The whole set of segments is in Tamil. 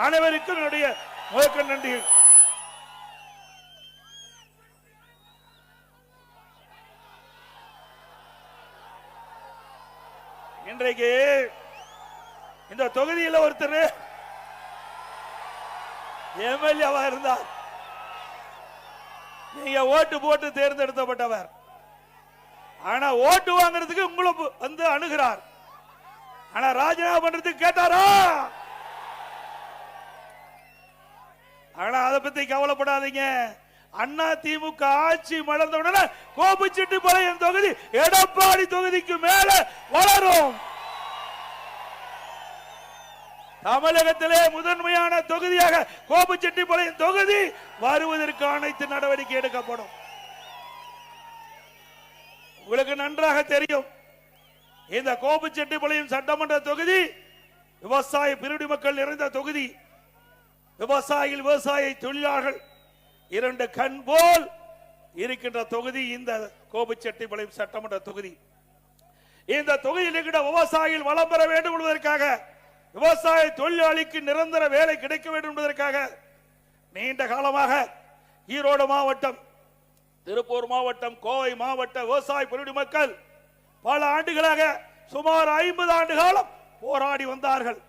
அனைவருக்கும் என்னுடைய முதற்கண் நன்றி. இன்றைக்கு இந்த தொகுதியில் ஒருத்தர் எம்எல்ஏவா இருந்தார். நீங்க ஓட்டு போட்டு தேர்ந்தெடுக்கப்பட்டவர். ஆனா ஓட்டு வாங்குறதுக்கு உங்களை வந்து அணுகிறார். ஆனா ராஜினாமா பண்றதுக்கு கேட்டாரா? ஆனா அதை பத்தி கவலைப்படாதீங்க. அண்ணா திமுக ஆட்சி மலர்ந்தவுடனே கோபிச்செட்டிப்பாளையம் தொகுதி எடப்பாடி தொகுதிக்கு மேல வளரும். தமிழகத்திலே முதன்மையான தொகுதியாக கோபிச்செட்டிப்பாளையம் தொகுதி வருவதற்கு அனைத்து நடவடிக்கை எடுக்கப்படும். உங்களுக்கு நன்றாக தெரியும், இந்த கோபிச்செட்டிப்பாளையம் சட்டமன்ற தொகுதி விவசாய பிரிவு மக்கள் நிறைந்த தொகுதி. விவசாயிகள், விவசாய தொழிலாளர்கள் இரண்டு கண் போல் இருக்கின்ற தொகுதி இந்த கோபிச்செட்டிப்பாளையம் சட்டமன்ற தொகுதி. இந்த தொகுதியில் இருக்கிற விவசாயிகள் வளம் பெற வேண்டும் என்பதற்காக, விவசாய தொழிலாளிக்கு நிரந்தர வேலை கிடைக்க வேண்டும் என்பதற்காக நீண்ட காலமாக ஈரோடு மாவட்டம், திருப்பூர் மாவட்டம், கோவை மாவட்ட விவசாய பிரிவு மக்கள் பல ஆண்டுகளாக சுமார் 50 ஆண்டு காலம் போராடி வந்தார்கள்.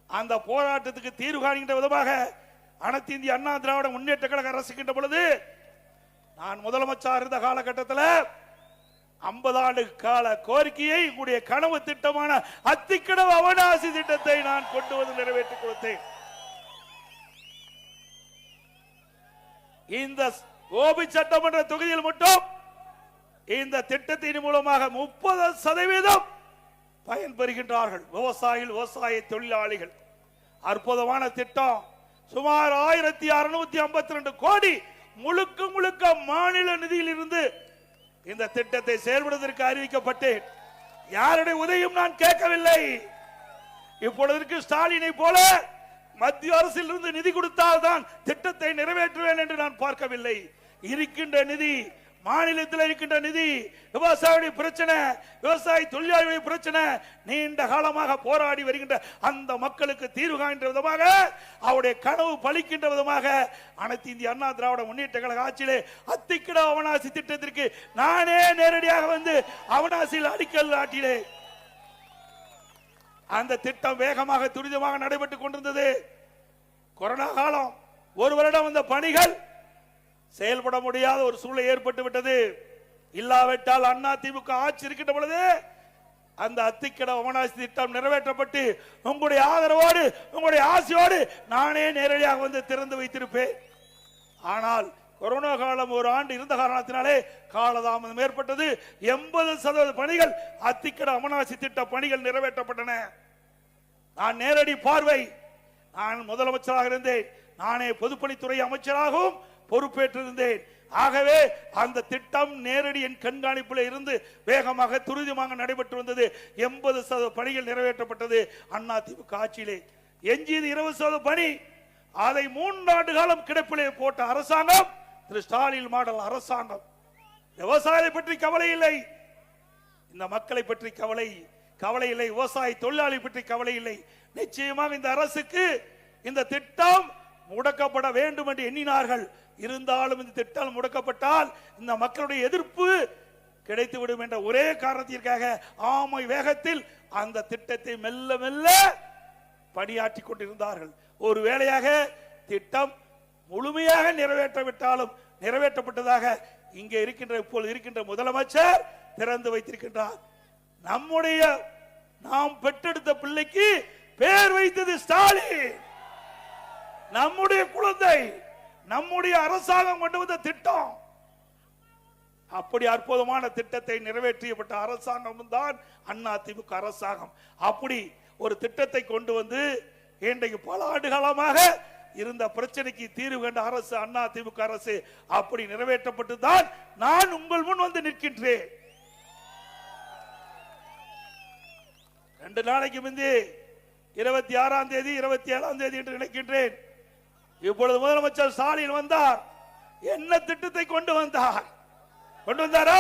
அந்த போராட்டத்துக்கு தீர்வு காண்கின்ற விதமாக அனைத்து இந்திய அண்ணா திராவிட முன்னேற்ற கழக அரசுகின்ற பொழுது நான் முதலமைச்சர் இருந்த காலகட்டத்தில் 50 ஆண்டு கால கோரிக்கையை உங்களுடைய கனவு திட்டமான அத்திக்கடவு அவனாசி திட்டத்தை நான் கொண்டு வந்து நிறைவேற்றிக் கொடுத்தேன். இந்த கோபி சட்டமன்ற தொகுதியில் மட்டும் இந்த திட்டத்தின் மூலமாக 30% பயன்பெறுகின்றார்கள் விவசாயிகள், விவசாய தொழிலாளிகள். அற்புதமான திட்டம். சுமார் 1652 கோடி முழுக்க முழுக்க மாநில நிதியில் இருந்து இந்த திட்டத்தை செயல்படுவதற்கு அறிவிக்கப்பட்டு யாருடைய உதவியும் நான் கேட்கவில்லை. இப்பொழுதற்கு ஸ்டாலினை போல மத்திய அரசில் இருந்து நிதி கொடுத்தால் தான் திட்டத்தை நிறைவேற்றுவேன் என்று நான் பார்க்கவில்லை. இருக்கின்ற நிதி, மாநிலத்தில் இருக்கின்ற நிதி, விவசாயிகளுடைய பிரச்சனை, விவசாய தொழிலாளர்களுடைய பிரச்சனை, நீண்ட காலமாக போராடி வருகின்ற அந்த மக்களுக்கு தீர்வு காண்கின்ற விதமாக, அவருடைய கனவு பலிக்கின்ற விதமாக அனைத்து இந்திய அண்ணா திராவிட முன்னேற்ற கழக ஆட்சியிலே அத்திக்கடவு அவனாசி திட்டத்திற்கு நானே நேரடியாக வந்து அவனாசியில் அடிக்கல் நாட்டிலே அந்த திட்டம் வேகமாக துரிதமாக நடைபெற்றுக் கொண்டிருந்தது. கொரோனா காலம், ஒரு வருடம் அந்த பணிகள் செயல்பட முடியாத ஒரு சூழ்நிலை ஏற்பட்டு விட்டது. இல்லாவிட்டால் அண்ணா திமுக ஆட்சி இருக்கின்ற பொழுது அந்த அத்திக்கடவு அவனாசி திட்டம் நிறைவேற்றப்பட்டு உங்களுடைய ஆதரவோடு, உங்களுடைய ஆசையோடு நானே நேரடியாக வந்து திறந்து வைத்திருப்பேன். ஆனால் கொரோனா காலம் ஒரு ஆண்டு இருந்த காரணத்தினாலே காலதாமதம் ஏற்பட்டது. 80% பணிகள் அத்திக்கடவு அவனாசி திட்ட பணிகள் நிறைவேற்றப்பட்டன. நான் நேரடி பார்வை, நான் முதலமைச்சராக இருந்தேன், நானே பொதுப்பணித்துறை அமைச்சராகவும் பொறுப்பேற்றிருந்தேன். ஆகவே அந்த திட்டம் நேரடி என் கண்காணிப்பில் இருந்து வேகமாக துரிதமாக நடைபெற்று வந்தது. 80% பணிகள் நிறைவேற்றப்பட்டது அண்ணா திமுக ஆட்சியிலே. எஞ்சியது 20% பணி, அதை 3 ஆண்டு காலம் கிடப்பிலே போட்ட அரசாங்கம் திரு ஸ்டாலின் மாடல் அரசாங்கம். விவசாயிகளை பற்றி கவலை இல்லை, இந்த மக்களை பற்றி கவலை இல்லை, விவசாய தொழிலாளி பற்றி கவலை இல்லை. நிச்சயமாக இந்த அரசுக்கு இந்த திட்டம் முடக்கப்பட வேண்டும் என்று எண்ணினார்கள். இருந்தாலும் இந்த திட்டம் முடக்கப்பட்டால் இந்த மக்களுடைய எதிர்ப்பு கிடைத்துவிடும் என்ற ஒரே காரணத்திற்காக ஆமை வேகத்தில் அந்த திட்டத்தை மெல்ல மெல்ல பணியாற்றி கொண்டிருந்தார்கள். ஒரு வேளையாக திட்டம் முழுமையாக நிறைவேற்றவிட்டாலும் நிறைவேற்றப்பட்டதாக இங்கே இருக்கின்ற இப்போது இருக்கின்ற முதலமைச்சர் திறந்து வைத்திருக்கின்றார். நம்முடைய நாம் பெற்றெடுத்த பிள்ளைக்கு பேர் வைத்தது ஸ்டாலின். நம்முடைய குழந்தை, நம்முடைய அரசாங்கம் கொண்டு வந்த திட்டம். அப்படி அற்புதமான திட்டத்தை நிறைவேற்றப்பட்ட அரசாங்கம் தான் அண்ணா திமுக அரசாங்கம். அப்படி ஒரு திட்டத்தை கொண்டு வந்து இன்றைக்கு பல ஆண்டு காலமாக இருந்த பிரச்சனைக்கு தீர்வு கண்ட அரசு அண்ணா திமுக அரசு. அப்படி நிறைவேற்றப்பட்டு தான் நான் உங்கள் முன் வந்து நிற்கின்றேன். 2 நாளைக்கு முந்தி 26ஆம் தேதி 27ஆம் தேதி என்று நினைக்கின்றேன், இப்பொழுது முதலமைச்சர் ஸ்டாலின் வந்தார். என்ன திட்டத்தை கொண்டு வந்தாரா?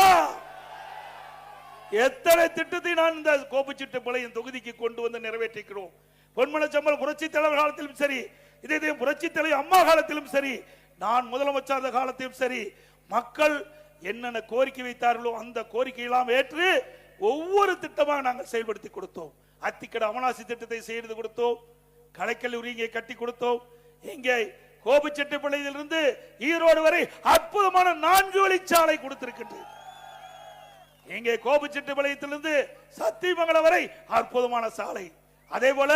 எத்தனை திட்டத்தை நான் இந்த கோபிச்செட்டிப்பாளையம் தொகுதிக்கு கொண்டு வந்து நிறைவேற்றிக்கிறோம். பொன்மனச்சம்பல் புரட்சி தலைவர் காலத்திலும் சரி, இதே புரட்சி தலைவர் அம்மா காலத்திலும் சரி, நான் முதலமைச்சர் காலத்திலும் சரி, மக்கள் என்னென்ன கோரிக்கை வைத்தார்களோ அந்த கோரிக்கையெல்லாம் ஏற்று ஒவ்வொரு திட்டமாக நாங்கள் செயல்படுத்தி கொடுத்தோம். அத்திக்கடை அமலாசி திட்டத்தை செய்து கொடுத்தோம். கலைக்கல்லூரி இங்கே கட்டி கொடுத்தோம். இங்கே கோபிச்செட்டிப்பாளையத்திலிருந்து ஈரோடு வரை அற்புதமான 4 வழிச்சாலை கொடுத்திருக்கின்றேன். இங்கே கோபிச்செட்டிப்பாளையத்திலிருந்து சத்தியமங்கலம் வரை அற்புதமான சாலை. அதே போல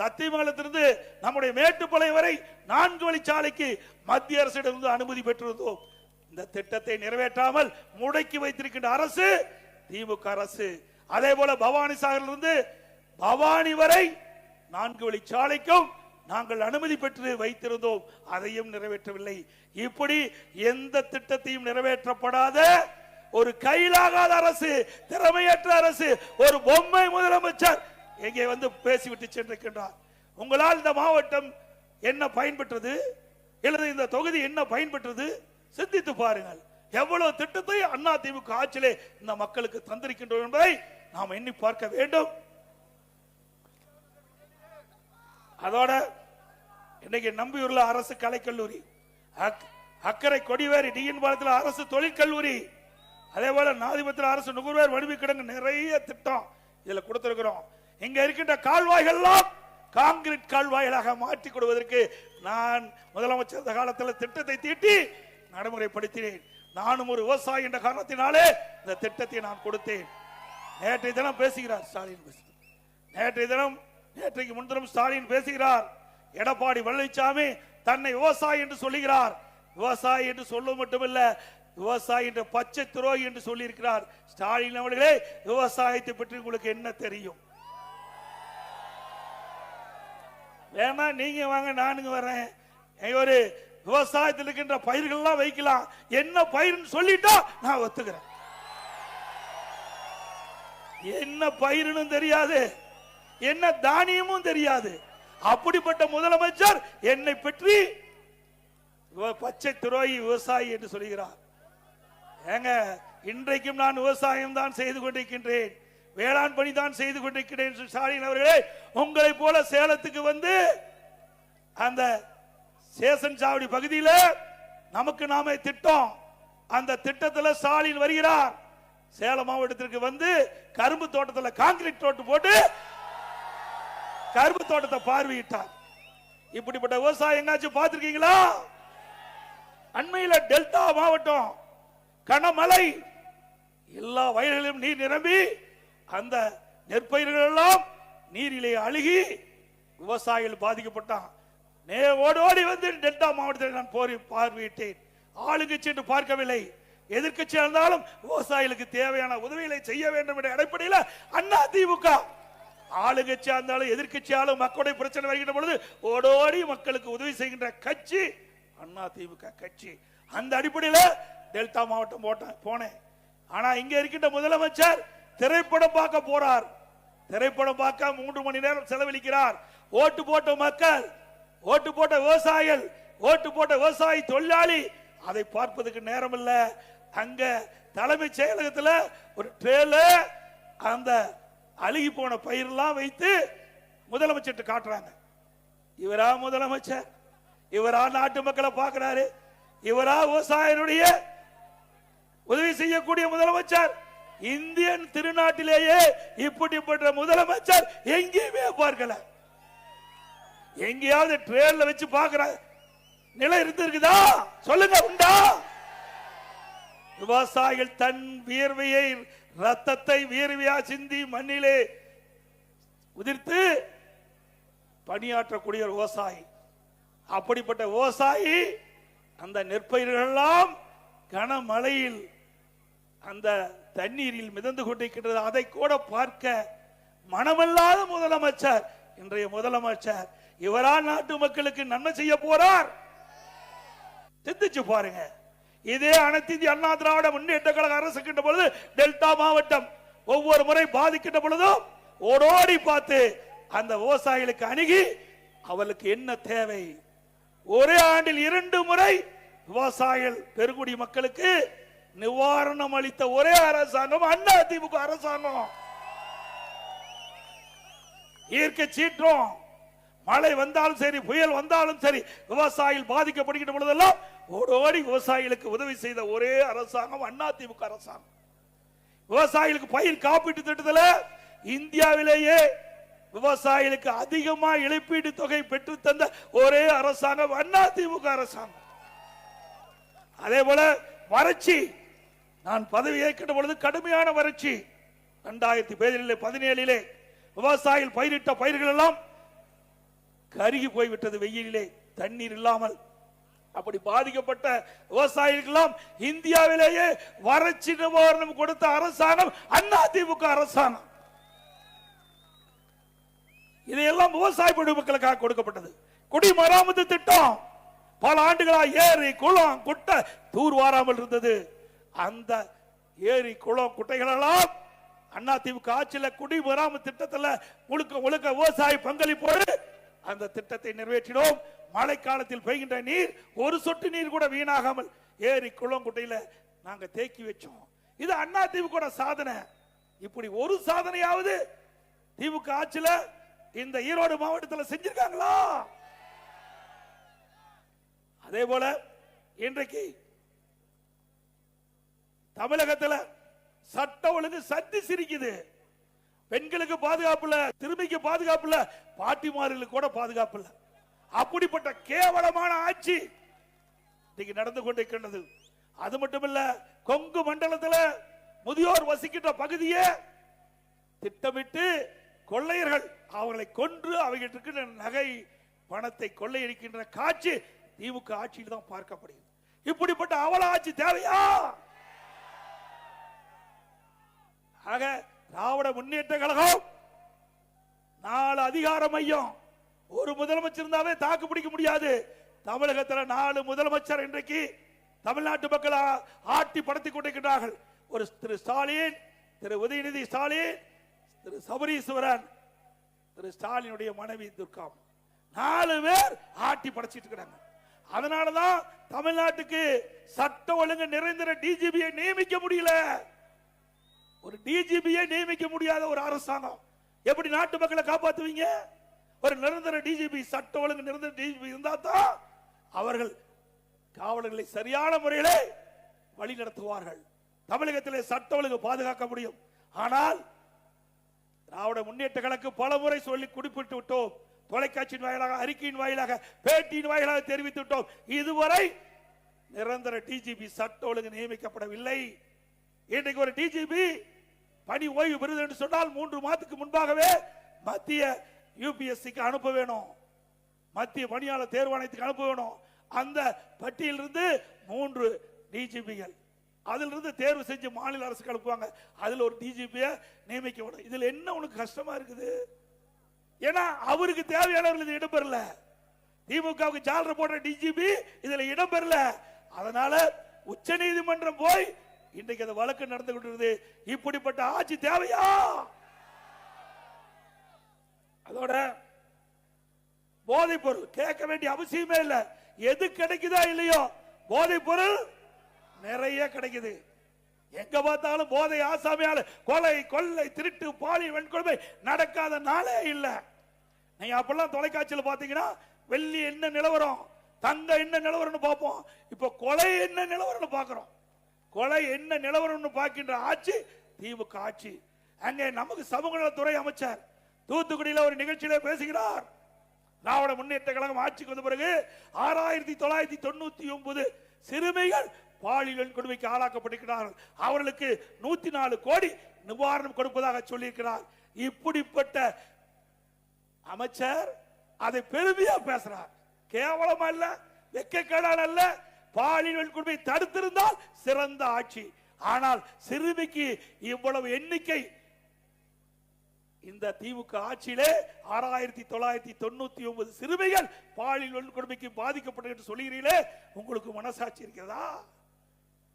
சத்தியமங்கலத்திலிருந்து நம்முடைய மேட்டுப்பாளையம் வரை 4 வழிச்சாலைக்கு மத்திய அரசிடமிருந்து அனுமதி பெற்றிருந்தோம். இந்த திட்டத்தை நிறைவேற்றாமல் முடக்கி வைத்திருக்கின்ற அரசு திமுக அரசு. அதே போல பவானி சாகரிலிருந்து பவானி வரை 4 வழிச்சாலைக்கும் நாங்கள் அனுமதி பெற்று வைத்திருந்தோம். அதையும் நிறைவேற்றவில்லை. இப்படி எந்த திட்டத்தையும் நிறைவேற்றப்படாத ஒரு கையிலாகாத அரசு, திறமையற்ற அரசு, ஒரு பொம்மை முதலமைச்சர் எங்கே வந்து பேசிவிட்டு சென்றிருக்கின்றார். உங்களால் இந்த மாவட்டம் என்ன பயன்பெற்றது, அல்லது இந்த தொகுதி என்ன பயன்பெற்றது? சிந்தித்து பாருங்கள். எவ்வளவு திட்டத்தை அண்ணா திமுக ஆட்சியிலே இந்த மக்களுக்கு தந்திருக்கின்றோம் என்பதை நாம் எண்ணி பார்க்க வேண்டும். அதோட இன்னைக்கு நம்பியூர்ல அரசு கலைக்கல்லூரி, அக்கரை கொடிவேரி டிஎன் பாலத்தில் அரசு தொழிற்கல்லூரி, அதே போல நாதிபத்தில் அரசு நுகர்வோர் வடிவு கிடங்கு, நிறைய திட்டம் இதுல கொடுத்திருக்கிறோம். இங்க இருக்கின்ற கால்வாய்கள்லாம் கான்கிரீட் கால்வாய்களாக மாற்றி கொடுவதற்கு நான் முதலமைச்சர் காலத்தில் திட்டத்தை தீட்டி நடைமுறைப்படுத்தினேன். நானும் ஒரு விவசாயி என்ற காரணத்தினாலே இந்த திட்டத்தை நான் கொடுத்தேன். நேற்றைய தினம் பேசுகிறார் ஸ்டாலின். நேற்றைக்கு முன்தினம் ஸ்டாலின் பேசுகிறார். எடப்பாடி பழனிசாமி தன்னை விவசாயி என்று சொல்லுகிறார். விவசாயி என்று சொல்ல மட்டுமல்ல, விவசாயி என்ற பச்சை துரோகி என்று சொல்லி இருக்கிறார். ஸ்டாலின் அவர்களே, விவசாயத்தை பற்றி உங்களுக்கு என்ன தெரியும்? வேணா நீங்க வாங்க, நானுங்க வரேன். ஒரு விவசாயத்தில் இருக்கின்ற பயிர்கள் எல்லாம் வைக்கலாம், என்ன பயிர்னு சொல்லிட்டா நான் ஒத்துக்கிறேன். என்ன பயிர்னு தெரியாது, என்ன தானியமும் தெரியாது. அப்படிப்பட்ட முதலமைச்சர் என்னை பற்றி பச்சை துரோகி விவசாயி என்று சொல்கிறார். ஏங்க, இன்றைக்கும் நான் விவசாயம் தான் செய்து கொண்டிருக்கின்றேன், வேளாண் பணி தான் செய்து கொண்டிருக்கிறேன். ஸ்டாலின் அவர்களே, உங்களை போல சேலத்துக்கு வந்து அந்த சேசன் சாவடி பகுதியில் நமக்கு நாமே திட்டம், அந்த திட்டத்தில் ஸ்டாலின் வருகிறார். சேலம் மாவட்டத்திற்கு வந்து கரும்பு தோட்டத்தில் கான்கிரீட் தோட்டம் போட்டு கரும்பு தோட்டத்தை பார்வையிட்டார். இப்படிப்பட்ட விவசாயம் எங்காச்சும் பார்த்திருக்கீங்களா? அண்மையில் டெல்டா மாவட்டம் கனமழை, எல்லா வயல்களிலும் நீர் நிரம்பி அந்த நெற்பயிர்கள் எல்லாம் நீரிலே அழுகி விவசாயிகள் பாதிக்கப்பட்டான். ஓடி வந்து டெல்டா மாவட்டத்தில் நான் பார்வையிட்டேன். ஆளுங்கட்சி என்று பார்க்கவில்லை, எதிர்கட்சி இருந்தாலும் விவசாயிகளுக்கு தேவையான உதவிகளை செய்ய வேண்டும் என்ற அடிப்படையில் அண்ணா திமுக, ஆளுங்கட்சியா இருந்தாலும் எதிர்கட்சியாலும் மக்களுடைய பிரச்சனை வருகின்ற பொழுது ஓடோடி மக்களுக்கு உதவி செய்கின்ற கட்சி அண்ணா திமுக கட்சி. அந்த அடிப்படையில் டெல்டா மாவட்டம் போனேன். ஆனா இங்க இருக்கின்ற முதலமைச்சர் திரைப்படம் பார்க்க போறார். திரைப்படம் பார்க்க 3 மணி நேரம் செலவழிக்கிறார். ஓட்டு போட்ட மக்கள், ஓட்டு போட்ட விவசாயிகள், ஓட்டு போட்ட விவசாயி தொழிலாளி அதை பார்ப்பதற்கு நேரம் இல்ல. அங்க தலைமைச் செயலகத்தில் ஒரு ட்ரேல அந்த அழுகி போன பயிரெல்லாம் வைத்து முதலமைச்சர் காட்டுறாங்க. இவரா முதலமைச்சர்? இவரா நாட்டு மக்களை பார்க்கிறாரு? இவரா விவசாயினுடைய உதவி செய்யக்கூடிய முதலமைச்சர்? இந்தியன் திருநாட்டிலேயே இப்படிப்பட்ட முதலமைச்சர் எங்கேயுமே பார்க்கல. எங்கேயாவது ட்ரெயின்ல வச்சு பார்க்கிற நிலை இருந்திருக்குதா? சொல்லுங்க, உண்டா? விவசாயிகள் தன் வியர்வையை, ரத்தத்தை வியர்வையா சிந்தி மண்ணிலே உதிர்த்து பணியாற்றக்கூடிய விவசாயி. அப்படிப்பட்ட விவசாயி அந்த நெற்பயிர்கள் எல்லாம் கனமழையில் அந்த தண்ணீரில் மிதந்து கொண்டிருக்கின்றது. அதை கூட பார்க்க மனமில்லாத முதலமைச்சர் இன்றைய முதலமைச்சர். இவரா நாட்டு மக்களுக்கு நன்மை செய்ய போறார்? சிந்திச்சு பாருங்க. இதே அனைத்து இந்திய அண்ணா திராவிட முன்னேற்ற கழக அரசுகின்ற பொழுது டெல்டா மாவட்டம் ஒவ்வொரு முறை பாதிக்கின்ற பொழுதும் ஓடோடி பார்த்து அந்த விவசாயிகளுக்கு அணுகி அவளுக்கு என்ன தேவை, ஒரே ஆண்டில் 2 முறை விவசாயிகள் பெருங்குடி மக்களுக்கு நிவாரணம் அளித்த ஒரே அரசாங்கம் அண்ணா திமுக அரசாங்கம். இயற்கை சீற்றம் மழை வந்தாலும் சரி, புயல் வந்தாலும் சரி, விவசாயிகள் பாதிக்கப்படுகின்ற பொழுதெல்லாம் ஓடோடி விவசாயிகளுக்கு உதவி செய்த ஒரே அரசாங்கம் அதிமுக அரசாங்கம். விவசாயிகளுக்கு பயிர் காப்பீட்டு திட்டத்தில் இந்தியாவிலேயே விவசாயிகளுக்கு அதிகமா இழப்பீடு தொகை பெற்று தந்த ஒரே அரசாங்கம் அதிமுக அரசாங்கம். அதே போல வறட்சி, நான் பதவி ஏற்கின்ற பொழுது கடுமையான வறட்சி 2017 விவசாயிகள் பயிரிட்ட பயிர்கள் எல்லாம் கருகி போய்விட்டது. வெயிலே தண்ணீர் இல்லாமல் அப்படி பாதிக்கப்பட்ட விவசாயிகளுக்கெல்லாம் இந்தியாவிலேயே வறட்சி நிவாரணம் கொடுத்த அரசாங்கம் அதிமுக அரசாங்கம். இதையெல்லாம் விவசாய பொதுமக்களுக்காக கொடுக்கப்பட்டது. குடிமராமத்து திட்டம் பல ஆண்டுகளா ஏரி குளம் குட்டை தூர் வாராமல் இருந்தது. அந்த ஏரி குளம் குட்டைகளெல்லாம் அதிமுக ஆட்சியில் குடிமராமத்து திட்டத்தில் முழுக்க முழுக்க விவசாய பங்களிப்போடு அந்த திட்டத்தை நிறைவேற்றினோம். மழை காலத்தில் பெய்கின்ற நீர் ஒரு சொட்டு நீர் கூட வீணாகாமல் ஏரி குளம் குட்டையில நாங்க தேக்கி வச்சோம். இது அதிமுக சாதனை. இப்படி ஒரு சாதனையாவது திமுக ஆட்சியில இந்த ஈரோடு மாவட்டத்தில் செஞ்சிருக்காங்களா? அதே போல இன்றைக்கு தமிழகத்தில் சட்ட ஒழுங்கு சத்தி சிரிக்குது. பெண்களுக்கு பாதுகாப்பு இல்ல, திரும்பிக்கு பாதுகாப்பு இல்ல, பாட்டிமார்களுக்கு கூட பாதுகாப்பு இல்ல. அப்படிப்பட்ட கேவலமான ஆட்சி இன்னைக்கு நடந்து கொண்டிருக்கின்றது. அது மட்டுமல்ல, கொங்கு மண்டலத்தில் முதியோர் வசிக்கின்ற பகுதியே திட்டமிட்டு கொள்ளையர்கள் அவர்களை கொன்று அவர்களுக்கு நகை பணத்தை கொள்ளையடிக்கின்ற காட்சி திமுக ஆட்சியில் தான் பார்க்கப்படுகிறது. இப்படிப்பட்ட அவல ஆட்சி தேவையா? ஆக திராவிட முன்னேற்ற கழகம் 4 அதிகார மையம், ஒரு முதலமைச்சர் இருந்தாவே தாக்கு பிடிக்க முடியாது. தமிழகத்தில் 4 முதலமைச்சர் இன்றைக்கு தமிழ்நாட்டு மக்கள் ஆட்டி படுத்திக் கொண்டிருக்கிறார்கள். ஒரு திரு ஸ்டாலின், திரு உதயநிதி ஸ்டாலின், திரு சபரீஸ்வரன், திரு ஸ்டாலினுடைய மனைவி துர்கா, 4 பேர் ஆட்டி படைச்சிட்டு இருக்கிறாங்க. அதனாலதான் தமிழ்நாட்டுக்கு சட்ட ஒழுங்கு நிரந்தர டிஜிபியை நியமிக்க முடியல. ஒரு டிஜிபியை நியமிக்க முடியாத ஒரு அரசாங்கம் எப்படி நாட்டு மக்களை காப்பாற்றுவீங்க? ஒரு நிரந்தர டிஜிபி, சட்ட ஒழுங்கு நிரந்தர டிஜிபி இருந்தா தான் அவர்கள் காவலர்களை சரியான முறையிலே வழி நடத்துவார்கள். தமிழகத்திலே சட்ட ஒழுங்கு பாதுகாக்க முடியும். ஆனால் திராவிட முன்னேற்ற கழகம் பல முறை சொல்லி குறிப்பிட்டு விட்டோம். தொலைக்காட்சியின் வாயிலாக, அறிக்கையின் வாயிலாக, பேட்டியின் வாயிலாக தெரிவித்து விட்டோம். இதுவரை நிரந்தர டிஜிபி சட்ட ஒழுங்கு நியமிக்கப்படவில்லை. இன்றைக்கு ஒரு டிஜிபி பணி ஓய்வு பெறுது என்று சொன்னால் 3 மாதத்துக்கு முன்பாகவே மத்திய யூபிஎஸ்சிக்கு அனுப்ப வேணும், மத்திய பணியாளர் தேர்வாணையத்துக்கு அனுப்ப வேணும். அந்த பட்டியலிருந்து 3 டிஜிபிகள் அதிலிருந்து தேர்வு செஞ்சு மாநில அரசுக்கு அனுப்புவாங்க. அதில் ஒரு டிஜிபியை நியமிக்க வேணும். இதுல என்ன உனக்கு கஷ்டமா இருக்குது? ஏன்னா அவருக்கு தேவையானவர்கள் இடம்பெறல. திமுகவுக்கு ஜாலர் போடுற டிஜிபி இதுல இடம்பெறல. அதனால உச்ச நீதிமன்றம் போய் இன்றைக்கு அந்த வழக்கு நடந்து கொண்டிருக்கிறது. இப்படிப்பட்ட ஆட்சி தேவையா? அதோட போதைப் பொருள் கேட்க வேண்டிய அவசியமே இல்லை. எது கிடைக்குதா இல்லையோ போதைப் பொருள் நிறைய கிடைக்குது. எங்க பார்த்தாலும் போதை ஆசாமியால கொலை, கொள்ளை, திருட்டு, பாலியல் வன்கொடுமை நடக்காத நாளே இல்ல. நீங்க அப்பெல்லாம் தொலைக்காட்சியில் பாத்தீங்கன்னா வெள்ளி என்ன நிலவரம், தங்க என்ன நிலவரம் பார்ப்போம். இப்ப கொலை என்ன நிலவரம் பார்க்கிறோம். கொலை என்ன நிலவரம் பார்க்கின்ற ஆட்சி திமுக ஆட்சி. அங்கே நமக்கு சமூக நலத்துறை அமைச்சர் தூத்துக்குடியில் ஒரு நிகழ்ச்சியில பேசுகிறார். திராவிட முன்னேற்ற கழகம் ஆட்சிக்கு வந்த பிறகு 6999 சிறுமிகள் பாலியல் கொடுமைக்கு ஆளாக்கப்பட்டிருக்கிறார்கள். அவர்களுக்கு 104 கோடி நிவாரணம் கொடுப்பதாக சொல்லியிருக்கிறார். இப்படிப்பட்ட அமைச்சர் அதை பெருமையா பேசுறார். கேவலமா இல்ல, வெட்கக்கேடான அல்ல. பாலியல் கொடுமை தடுத்திருந்தால் சிறந்த ஆட்சி. ஆனால் சிறுமிக்கு இவ்வளவு எண்ணிக்கை இந்த திமுக ஆட்சியிலே 6999 சிறுமிகள் பாலியல் வன்கொடுமைக்கு பாதிக்கப்பட்டு என்று சொல்கிறீர்களே, உங்களுக்கு மனசாட்சி இருக்கிறதா?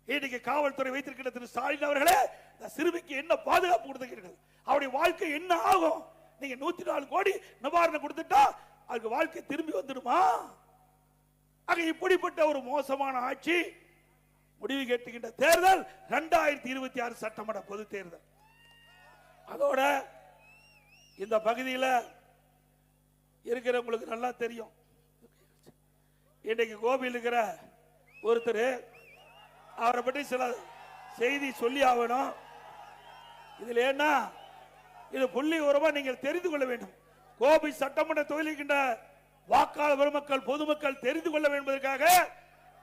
இன்னைக்கு காவல்துறை வைத்திருக்கிற திரு ஸ்டாலின் அவர்களே, இந்த சிறுமிக்கு என்ன பாதுகாப்பு கொடுத்திருக்கிறது? அவருடைய வாழ்க்கை என்ன ஆகும்? நீங்க 104 கோடி நிவாரணம் கொடுத்துட்டா அதுக்கு வாழ்க்கை திரும்பி வந்துடுமா? ஆக இப்படிப்பட்ட ஒரு மோசமான ஆட்சி. முடிவு கேட்டுகின்ற தேர்தல் 2026 சட்டமன்ற பொது தேர்தல். அதோட இந்த பகுதியில் இருக்கிறவங்களுக்கு நல்லா தெரியும். இன்றைக்கு கோபியில் இருக்கிற ஒருத்தர், அவரை பற்றி சில செய்தி சொல்லி ஆகணும். இதுல ஏன்னா இது புள்ளி உரமா நீங்கள் தெரிந்து கொள்ள வேண்டும். கோபி சட்டமன்ற தொகுதிக்கின்ற வாக்காளர் பெருமக்கள் பொதுமக்கள் தெரிந்து கொள்ள என்பதற்காக